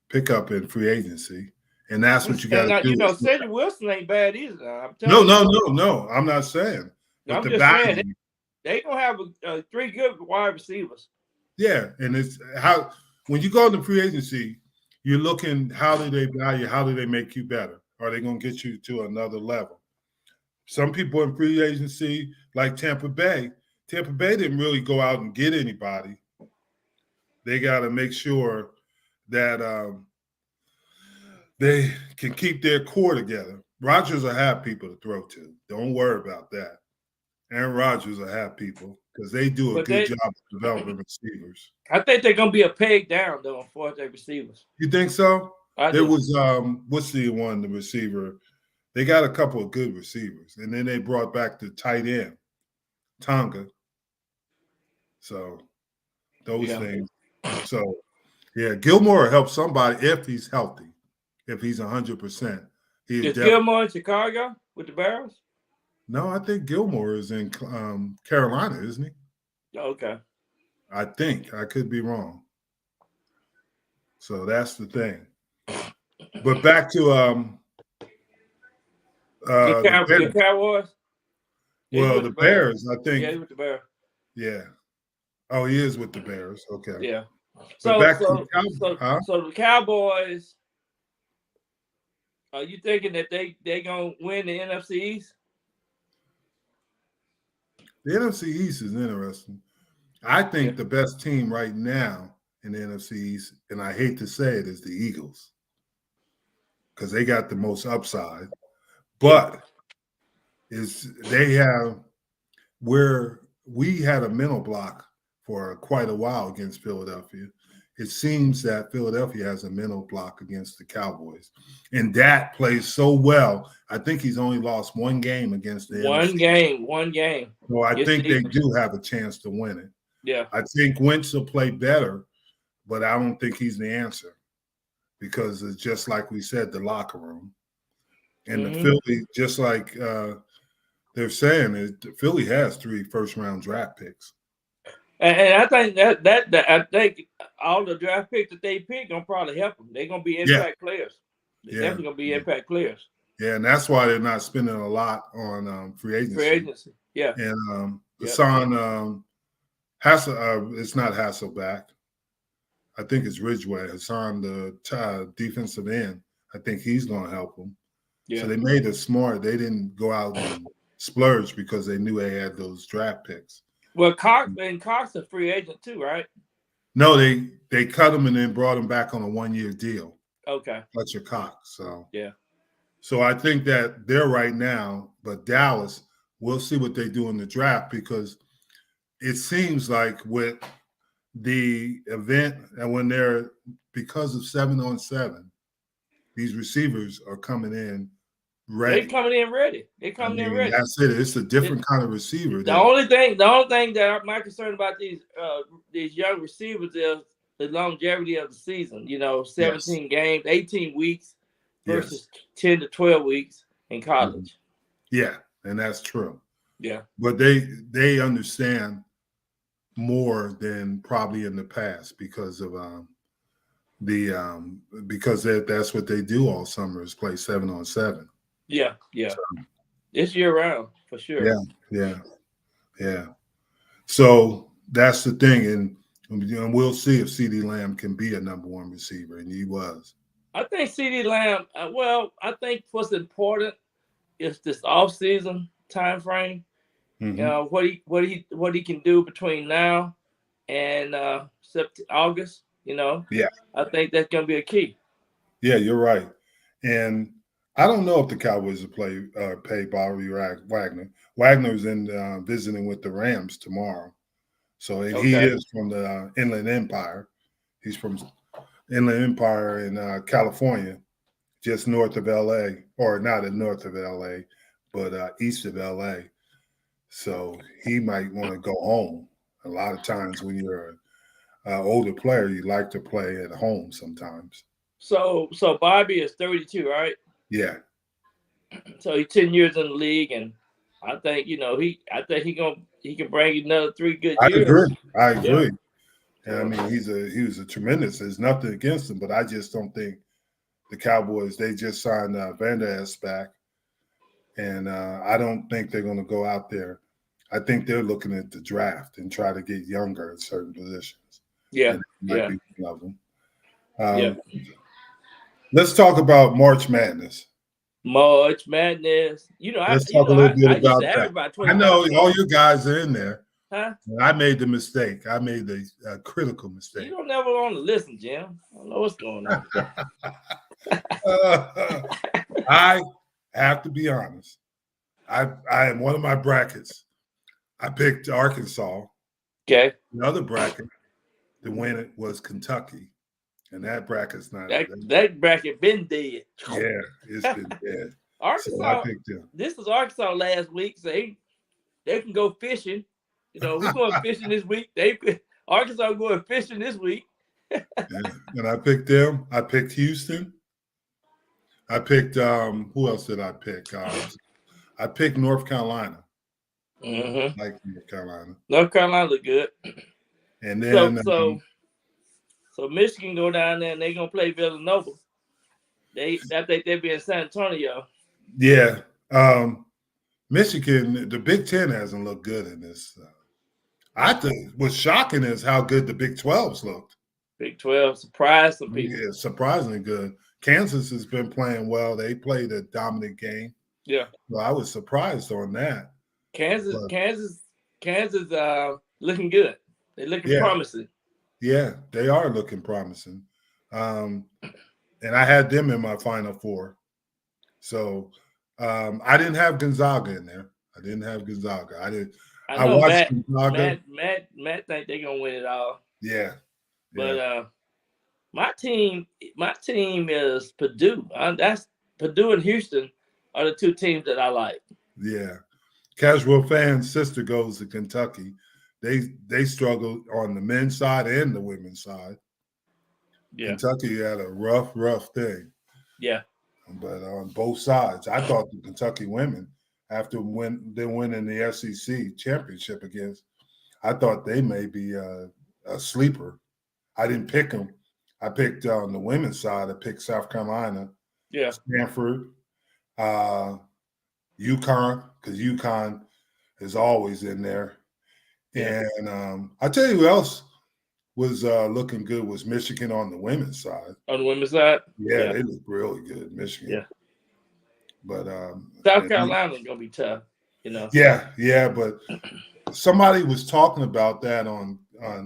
S2: pickup in free agency, and that's what you got to do.
S6: Cedric Wilson ain't bad either. I'm
S2: No. I'm not saying. But
S6: I'm just saying they gonna have 3 good wide receivers.
S2: Yeah, and it's how when you go into free agency, you're looking how do they value, how do they make you better? Are they going to get you to another level? Some people in free agency, like Tampa Bay didn't really go out and get anybody. They got to make sure that they can keep their core together. Rodgers will have people to throw to. Don't worry about that. Aaron Rodgers will have people because they do a good job of developing receivers.
S6: I think they're going to be a peg down, though, for their receivers.
S2: You think so?
S6: There
S2: was, what's the one, the receiver? They got a couple of good receivers. And then they brought back the tight end, Tonga. So those things. So, yeah, Gilmore will help somebody if he's healthy, if he's 100%.
S6: Is Gilmore in Chicago with the Bears?
S2: No, I think Gilmore is in Carolina, isn't he?
S6: Okay.
S2: I think. I could be wrong. So that's the thing. But back to
S6: the Cowboys?
S2: Well, the Bears, I think.
S6: Yeah, he's with the Bears.
S2: Yeah. Oh, he is with the Bears. Okay.
S6: Yeah.
S2: So
S6: the Cowboys, are you thinking that they going to win the NFC East?
S2: The NFC East is interesting. I think the best team right now in the NFC East, and I hate to say it, is the Eagles because they got the most upside. But they have where we had a mental block for quite a while against Philadelphia. It seems that Philadelphia has a mental block against the Cowboys. And Dak plays so well. I think he's only lost one game against the NFC.
S6: One game.
S2: So I think they do have a chance to win it.
S6: Yeah.
S2: I think Wentz will play better, but I don't think he's the answer because it's just like we said, the locker room. And the Philly, just like they're saying, Philly has 3 first-round draft picks.
S6: And I think that I think all the draft picks that they pick gonna probably help them. They're gonna be impact players. They're definitely gonna be impact players.
S2: Yeah, and that's why they're not spending a lot on free agency.
S6: Yeah.
S2: And Hassan it's not Hasselback. I think it's Ridgeway. Hassan, the defensive end. I think he's going to help them. Yeah. So they made it smart. They didn't go out and splurge because they knew they had those draft picks.
S6: Well, Cox a free agent too, right?
S2: No, they cut him and then brought him back on a 1-year deal.
S6: Okay.
S2: Fletcher Cox. So
S6: yeah.
S2: So I think that they're right now, but Dallas, we'll see what they do in the draft because it seems like with the event and when they're because of 7-on-7, these recievers are coming in ready.
S6: They're coming in ready.
S2: That's it. It's a different kind of receiver.
S6: The only thing that I'm not concerned about these young receivers is the longevity of the season. 17 games, 18 weeks versus 10 to 12 weeks in college.
S2: Yeah, and that's true.
S6: Yeah.
S2: But they understand more than probably in the past because of because that's what they do all summer is play 7-on-7.
S6: Yeah. So, it's year round for sure.
S2: Yeah. So that's the thing, and we'll see if CeeDee Lamb can be a number 1 receiver, and he was.
S6: I think CeeDee Lamb. I think what's important is this off-season time frame. What he can do between now and August. You know.
S2: Yeah.
S6: I think that's gonna be a key.
S2: Yeah, you're right. And I don't know if the Cowboys will pay Bobby Wagner. Wagner's in visiting with the Rams tomorrow. So and he is from the Inland Empire. He's from Inland Empire in California, just north of LA, or not in north of LA, but east of LA. So he might want to go home. A lot of times when you're an older player, you like to play at home sometimes.
S6: So Bobby is 32, right?
S2: Yeah.
S6: So he's 10 years in the league, and I think he can bring you another 3 good years.
S2: I agree. And I mean, he was a tremendous. There's nothing against him, but I just don't think the Cowboys. They just signed Van Der Esch back, and I don't think they're going to go out there. I think they're looking at the draft and try to get younger at certain positions.
S6: Yeah,
S2: might be one of them. Let's talk about March Madness.
S6: March Madness.
S2: Let's talk a little bit about that. I know all you guys are in there.
S6: Huh?
S2: I made the mistake. I made a critical mistake.
S6: You don't never want to listen, Jim. I don't know what's going on.
S2: I have to be honest. I in one of my brackets, I picked Arkansas.
S6: Okay.
S2: Another bracket, the winner was Kentucky. And that bracket's not
S6: that bracket been dead.
S2: Yeah, it's been dead.
S6: Arkansas. So I picked them. This was Arkansas last week, so they can go fishing. We're going fishing this week. Arkansas going fishing this week.
S2: And I picked them. I picked Houston. I picked who else did I pick? I picked North Carolina.
S6: Mm-hmm.
S2: Like North Carolina.
S6: North Carolina look good.
S2: And then
S6: so Michigan go down there and they're gonna play Villanova. I think they'll be in San Antonio.
S2: Yeah. Michigan, the Big Ten hasn't looked good in this. I think what's shocking is how good the Big 12s looked.
S6: Big 12 surprised some people.
S2: Yeah, surprisingly good. Kansas has been playing well. They played a dominant game.
S6: Yeah.
S2: So I was surprised on that.
S6: Kansas looking good. They're looking promising.
S2: Yeah, they are looking promising. And I had them in my Final Four. So I didn't have Gonzaga in there. I watched Gonzaga.
S6: Matt think they're gonna win it all.
S2: Yeah.
S6: But my team is Purdue. That's Purdue and Houston are the 2 teams that I like.
S2: Yeah. Casual fan's sister goes to Kentucky. They struggled on the men's side and the women's side. Yeah. Kentucky had a rough thing.
S6: Yeah.
S2: But on both sides, I thought the Kentucky women, after they winning the SEC championship against, I thought they may be a sleeper. I didn't pick them. I picked on the women's side. I picked South Carolina, Stanford, UConn, because UConn is always in there. Yeah. And I tell you who else was looking good was Michigan on the women's side.
S6: On the women's side?
S2: Yeah, they look really good, Michigan.
S6: Yeah.
S2: But
S6: South Carolina's gonna be tough,
S2: Yeah, but somebody was talking about that on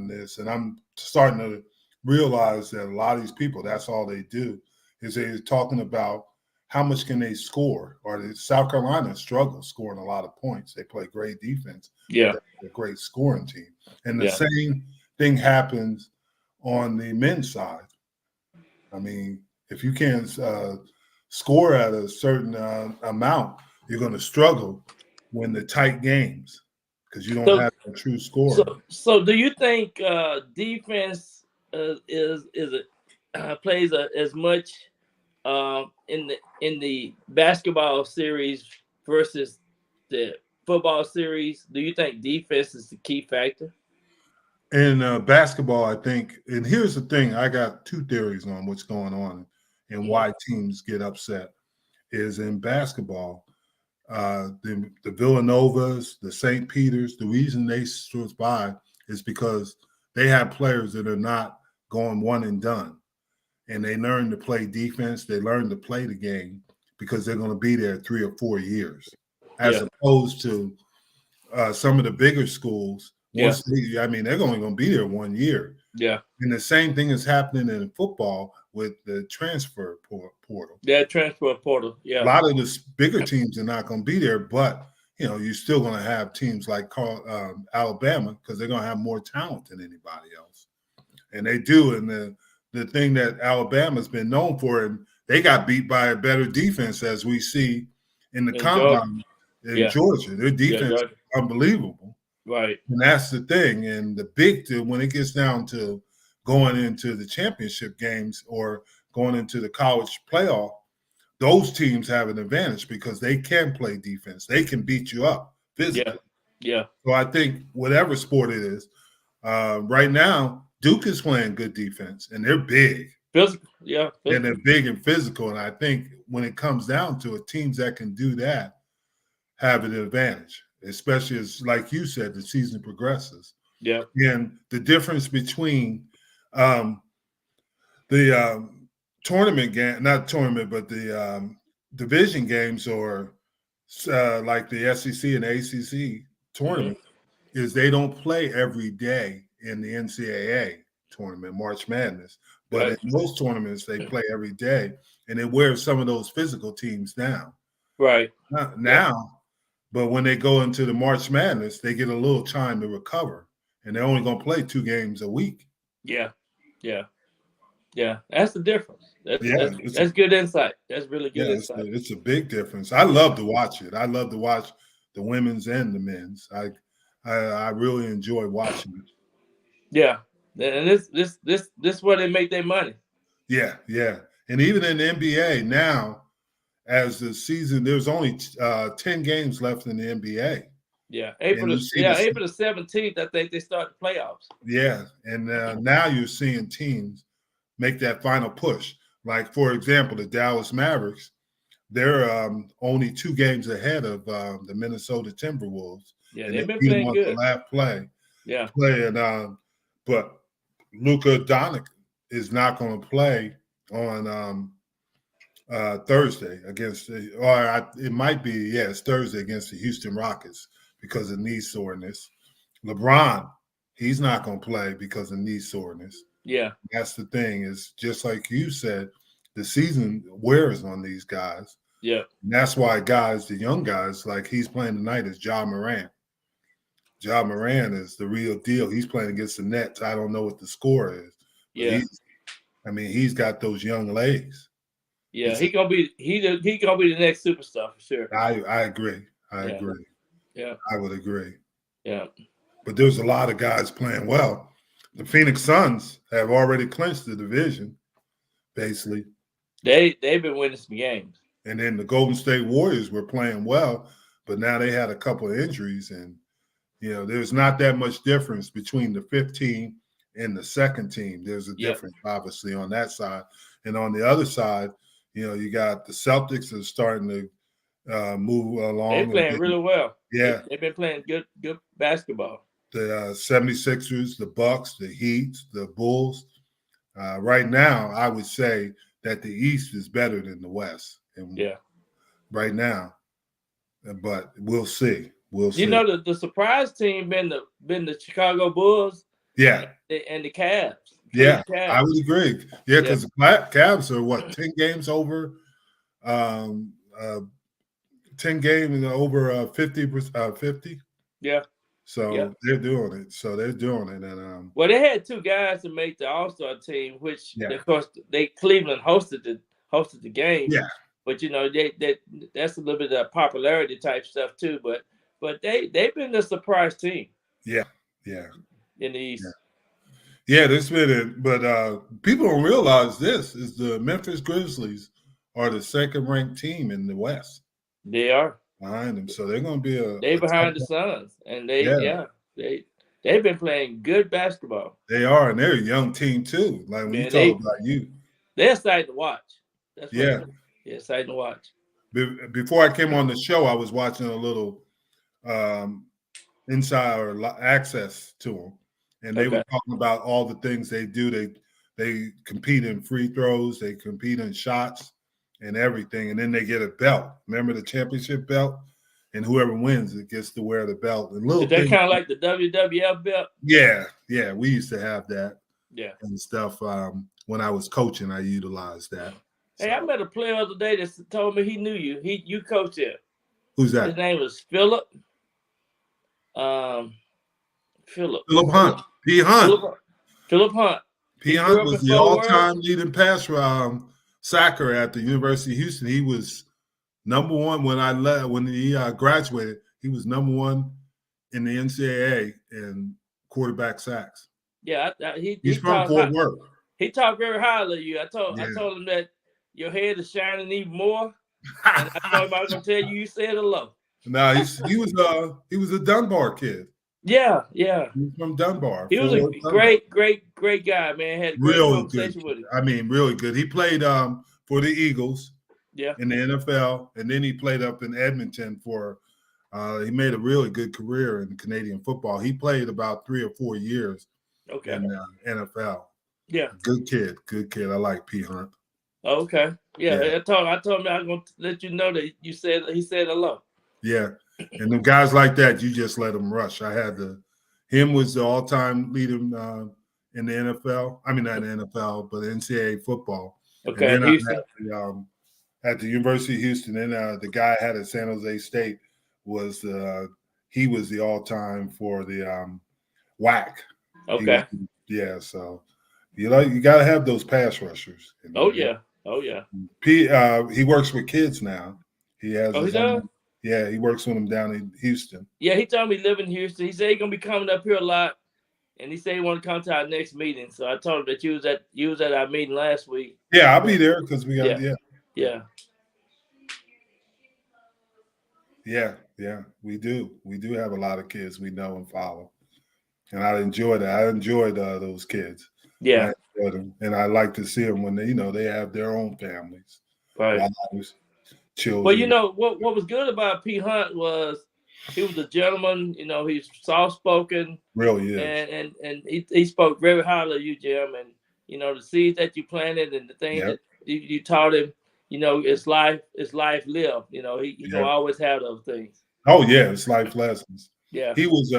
S2: this, and I'm starting to realize that a lot of these people, that's all they do, is they're talking about how much can they score. Or South Carolina struggles scoring a lot of points. They play great defense.
S6: Yeah.
S2: They're a great scoring team. And the same thing happens on the men's side. I mean, if you can't score at a certain amount, you're going to struggle when the tight games because you don't have a true scorer.
S6: So do you think defense plays as much in the basketball series versus the football series? Do you think defense is the key factor?
S2: In basketball, I think, and here's the thing, I got 2 theories on what's going on and why teams get upset, is in basketball, the Villanovas, the St. Peters, the reason they survive is because they have players that are not going one and done. And they learn to play defense. They learn to play the game because they're going to be there 3 or 4 years, as opposed to some of the bigger schools. They're only going to be there 1 year.
S6: Yeah.
S2: And the same thing is happening in football with the transfer portal.
S6: Yeah, transfer portal. Yeah.
S2: A lot of the bigger teams are not going to be there, but you're still going to have teams like Alabama because they're going to have more talent than anybody else, and they do. And the thing that Alabama's been known for, and they got beat by a better defense, as we see in the combine in Georgia. Their defense is unbelievable.
S6: Right.
S2: And that's the thing. And the big thing, when it gets down to going into the championship games or going into the college playoff, those teams have an advantage because they can play defense. They can beat you up physically.
S6: Yeah.
S2: So I think whatever sport it is, right now, Duke is playing good defense, and they're big.
S6: Physical. Yeah. Physical.
S2: And they're big and physical. And I think when it comes down to it, teams that can do that have an advantage, especially as, like you said, the season progresses.
S6: Yeah.
S2: And the difference between the tournament game, not tournament, but the division games or like the SEC and ACC tournament is they don't play every day in the NCAA tournament, March Madness. But in those tournaments, they play every day, and it wears some of those physical teams down.
S6: Right.
S2: Now, but when they go into the March Madness, they get a little time to recover, and they're only going to play 2 games a week.
S6: Yeah. That's the difference. That's good insight. That's really good insight.
S2: It's a big difference. I love to watch it. I love to watch the women's and the men's. I really enjoy watching it.
S6: Yeah, and this where they make their money.
S2: Yeah. And even in the NBA now, as the season, there's only 10 games left in the NBA.
S6: Yeah, April the 17th, I think they start the playoffs.
S2: Yeah, and now you're seeing teams make that final push. Like, for example, the Dallas Mavericks, they're only 2 games ahead of the Minnesota Timberwolves.
S6: Yeah, they've been playing good.
S2: The last play.
S6: Yeah.
S2: But Luka Doncic is not going to play on Thursday against it might be, it's Thursday against the Houston Rockets because of knee soreness. LeBron, he's not going to play because of knee soreness.
S6: Yeah.
S2: That's the thing, is just like you said, the season wears on these guys.
S6: Yeah.
S2: And that's why guys, the young guys, like he's playing tonight, is Ja Morant. Ja Morant is the real deal. He's playing against the Nets. I don't know what the score is.
S6: Yeah.
S2: He's got those young legs.
S6: Yeah, he gonna be the next superstar for sure.
S2: I agree. I agree.
S6: Yeah.
S2: I would agree.
S6: Yeah.
S2: But there's a lot of guys playing well. The Phoenix Suns have already clinched the division, basically.
S6: They've been winning some games. And
S2: then the Golden State Warriors were playing well, but now they had a couple of injuries, and there's not that much difference between the 5th team and the 2nd team. There's a difference, obviously, on that side. And on the other side, you got the Celtics are starting to move along.
S6: They're playing really well.
S2: Yeah.
S6: They've been playing good basketball.
S2: The 76ers, the Bucks, the Heat, the Bulls. Right now, I would say that the East is better than the West. And right now. But we'll see. We'll see.
S6: The surprise team been the Chicago Bulls.
S2: Yeah.
S6: And the Cavs.
S2: Yeah, I would agree. Yeah, because the Cavs are 10 games over 10 games over 50.
S6: Yeah.
S2: So they're doing it. And
S6: well, they had 2 guys to make the All-Star team, which of course Cleveland hosted the game.
S2: Yeah.
S6: But that's a little bit of popularity type stuff too. But they've been the surprise team.
S2: Yeah.
S6: In the East.
S2: Yeah, there's been but people don't realize this is the Memphis Grizzlies are the 2nd ranked team in the West.
S6: They are
S2: behind them, so they're going to be
S6: they behind the Suns, and they've been playing good basketball.
S2: They are, and they're a young team too. Like when you talk about you,
S6: they're exciting to watch. That's exciting to watch.
S2: Before I came on the show, I was watching a little insider access to them. And they were talking about all the things they do. They compete in free throws, they compete in shots and everything. And then they get a belt. Remember the championship belt? And whoever wins, it gets to wear the belt. And
S6: is that kind of like the WWF belt?
S2: Yeah. We used to have that. and stuff. When I was coaching, I utilized that.
S6: Hey, I met a player the other day that told me he knew you. You coached him.
S2: Who's that?
S6: His name was Philip.
S2: Philip Hunt. P. Hunt.
S6: Philip Hunt.
S2: P. Hunt was the all-time leading passer sacker at the University of Houston. He was number one when he graduated. He was number one in the NCAA in quarterback sacks.
S6: Yeah,
S2: he's from Fort Worth.
S6: He talked very highly of you. I told him that your head is shining even more. And I told him I was gonna tell you said hello.
S2: No, he was a Dunbar kid.
S6: Yeah.
S2: He was from Dunbar.
S6: He was a great guy, man. Had a great conversation with him.
S2: I mean, really good. He played for the Eagles in the NFL, and then he played up in Edmonton for he made a really good career in Canadian football. He played about 3 or 4 years in NFL.
S6: Yeah.
S2: Good kid. I like P. Hunt.
S6: Okay. Yeah. I told him I was gonna let you know that he said hello.
S2: Yeah. And the guys like that, you just let them rush. Him was the all-time leader in the NFL. I mean, not in the NFL, but NCAA football.
S6: Okay.
S2: And then at the University of Houston, and the guy I had at San Jose State was he was the all-time for the WAC.
S6: Okay.
S2: So you got to have those pass rushers.
S6: Oh yeah.
S2: He works with kids now. He has.
S6: He does?
S2: Yeah, he works with them down in Houston.
S6: Yeah, he told me he live in Houston. He said he's gonna be coming up here a lot, and he said he want to come to our next meeting. So I told him that you was at our meeting last week.
S2: Yeah, I'll be there because we got Yeah, we do. We do have a lot of kids we know and follow, and I enjoy that. I enjoyed those kids.
S6: Yeah,
S2: I enjoyed them, and I like to see them when they have their own families,
S6: right?
S2: Children.
S6: Well, what was good about P. Hunt was he was a gentleman. He's soft spoken.
S2: Really is.
S6: And he spoke very highly of you, Jim. And the seeds that you planted and the things that you taught him. It's life lived. He gonna always have those things.
S2: Oh yeah, it's life lessons.
S6: Yeah.
S2: He was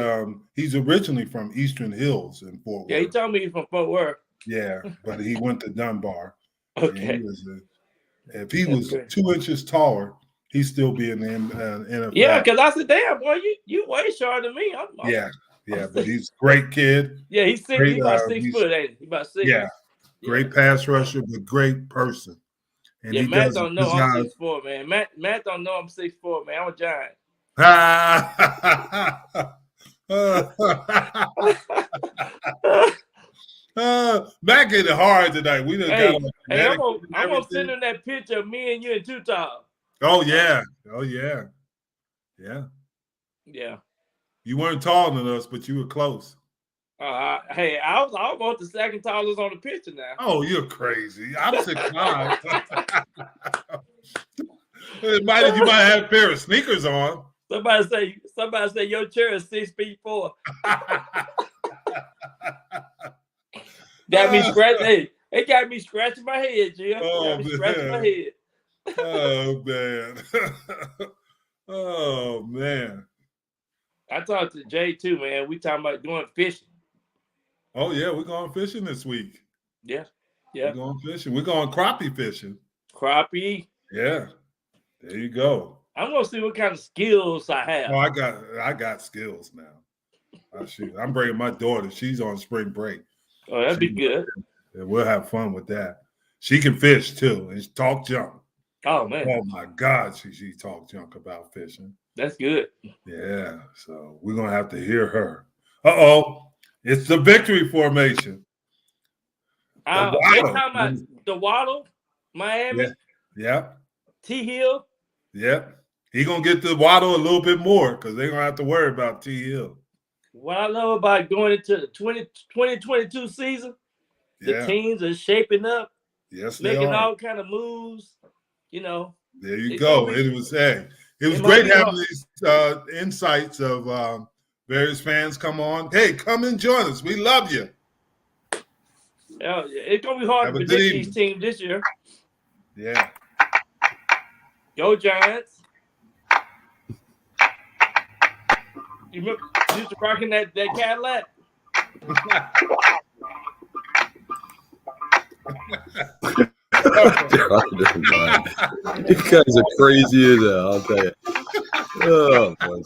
S2: he's originally from Eastern Hills in Fort Worth.
S6: Yeah, he told me he's from Fort Worth.
S2: Yeah, but he went to Dunbar.
S6: Okay.
S2: If he was 2 inches taller, he'd still be in the NFL.
S6: Yeah, because I said, damn, boy, you way shorter than me.
S2: But he's a great kid.
S6: Yeah, he's about 6 foot, ain't he? He's about 6.
S2: Yeah, great pass rusher, but great person. And
S6: Matt don't know I'm 6'4", man. Matt don't know I'm 6'4", man. I'm a giant.
S2: Matt getting hard tonight. We done
S6: I'm gonna send him that picture of me and you in two-time.
S2: Oh yeah. You weren't taller than us, but you were close.
S6: Hey, I was almost the second tallest on the picture now.
S2: Oh, you're crazy. I'm 6'5". You might have a pair of sneakers on.
S6: Somebody say your chair is 6'4". Got me scratching. Hey, it got me scratching my head, Jim. Scratching my head.
S2: Oh man. Oh man.
S6: I talked to Jay too, man. We talking about going fishing.
S2: Oh yeah, we're going fishing this week.
S6: Yeah.
S2: We're going fishing. We're going crappie fishing.
S6: Crappie.
S2: Yeah. There you go.
S6: I'm gonna see what kind of skills I have.
S2: Oh, I got skills now. I'm bringing my daughter. She's on spring break.
S6: Oh, that'd be good.
S2: And we'll have fun with that. She can fish too and talk junk.
S6: Oh man.
S2: Oh my God, she talk junk about fishing.
S6: That's good.
S2: Yeah. So we're gonna have to hear her. Uh-oh. It's the victory formation.
S6: They talking about the Waddle, Miami.
S2: Yeah.
S6: T Hill.
S2: Yeah. He gonna get the Waddle a little bit more because they're gonna have to worry about T Hill.
S6: What I love about going into the 2022 season, the teams are shaping up.
S2: Yes,
S6: making all kind of moves.
S2: There you go. It was great having these insights of various fans come on. Hey, come and join us. We love you.
S6: Yeah, it's gonna be hard to predict these teams this year.
S2: Yeah.
S6: Go Giants. You remember used to rocking that Cadillac?
S1: You guys are crazy as hell, I'll tell you. Oh, boy.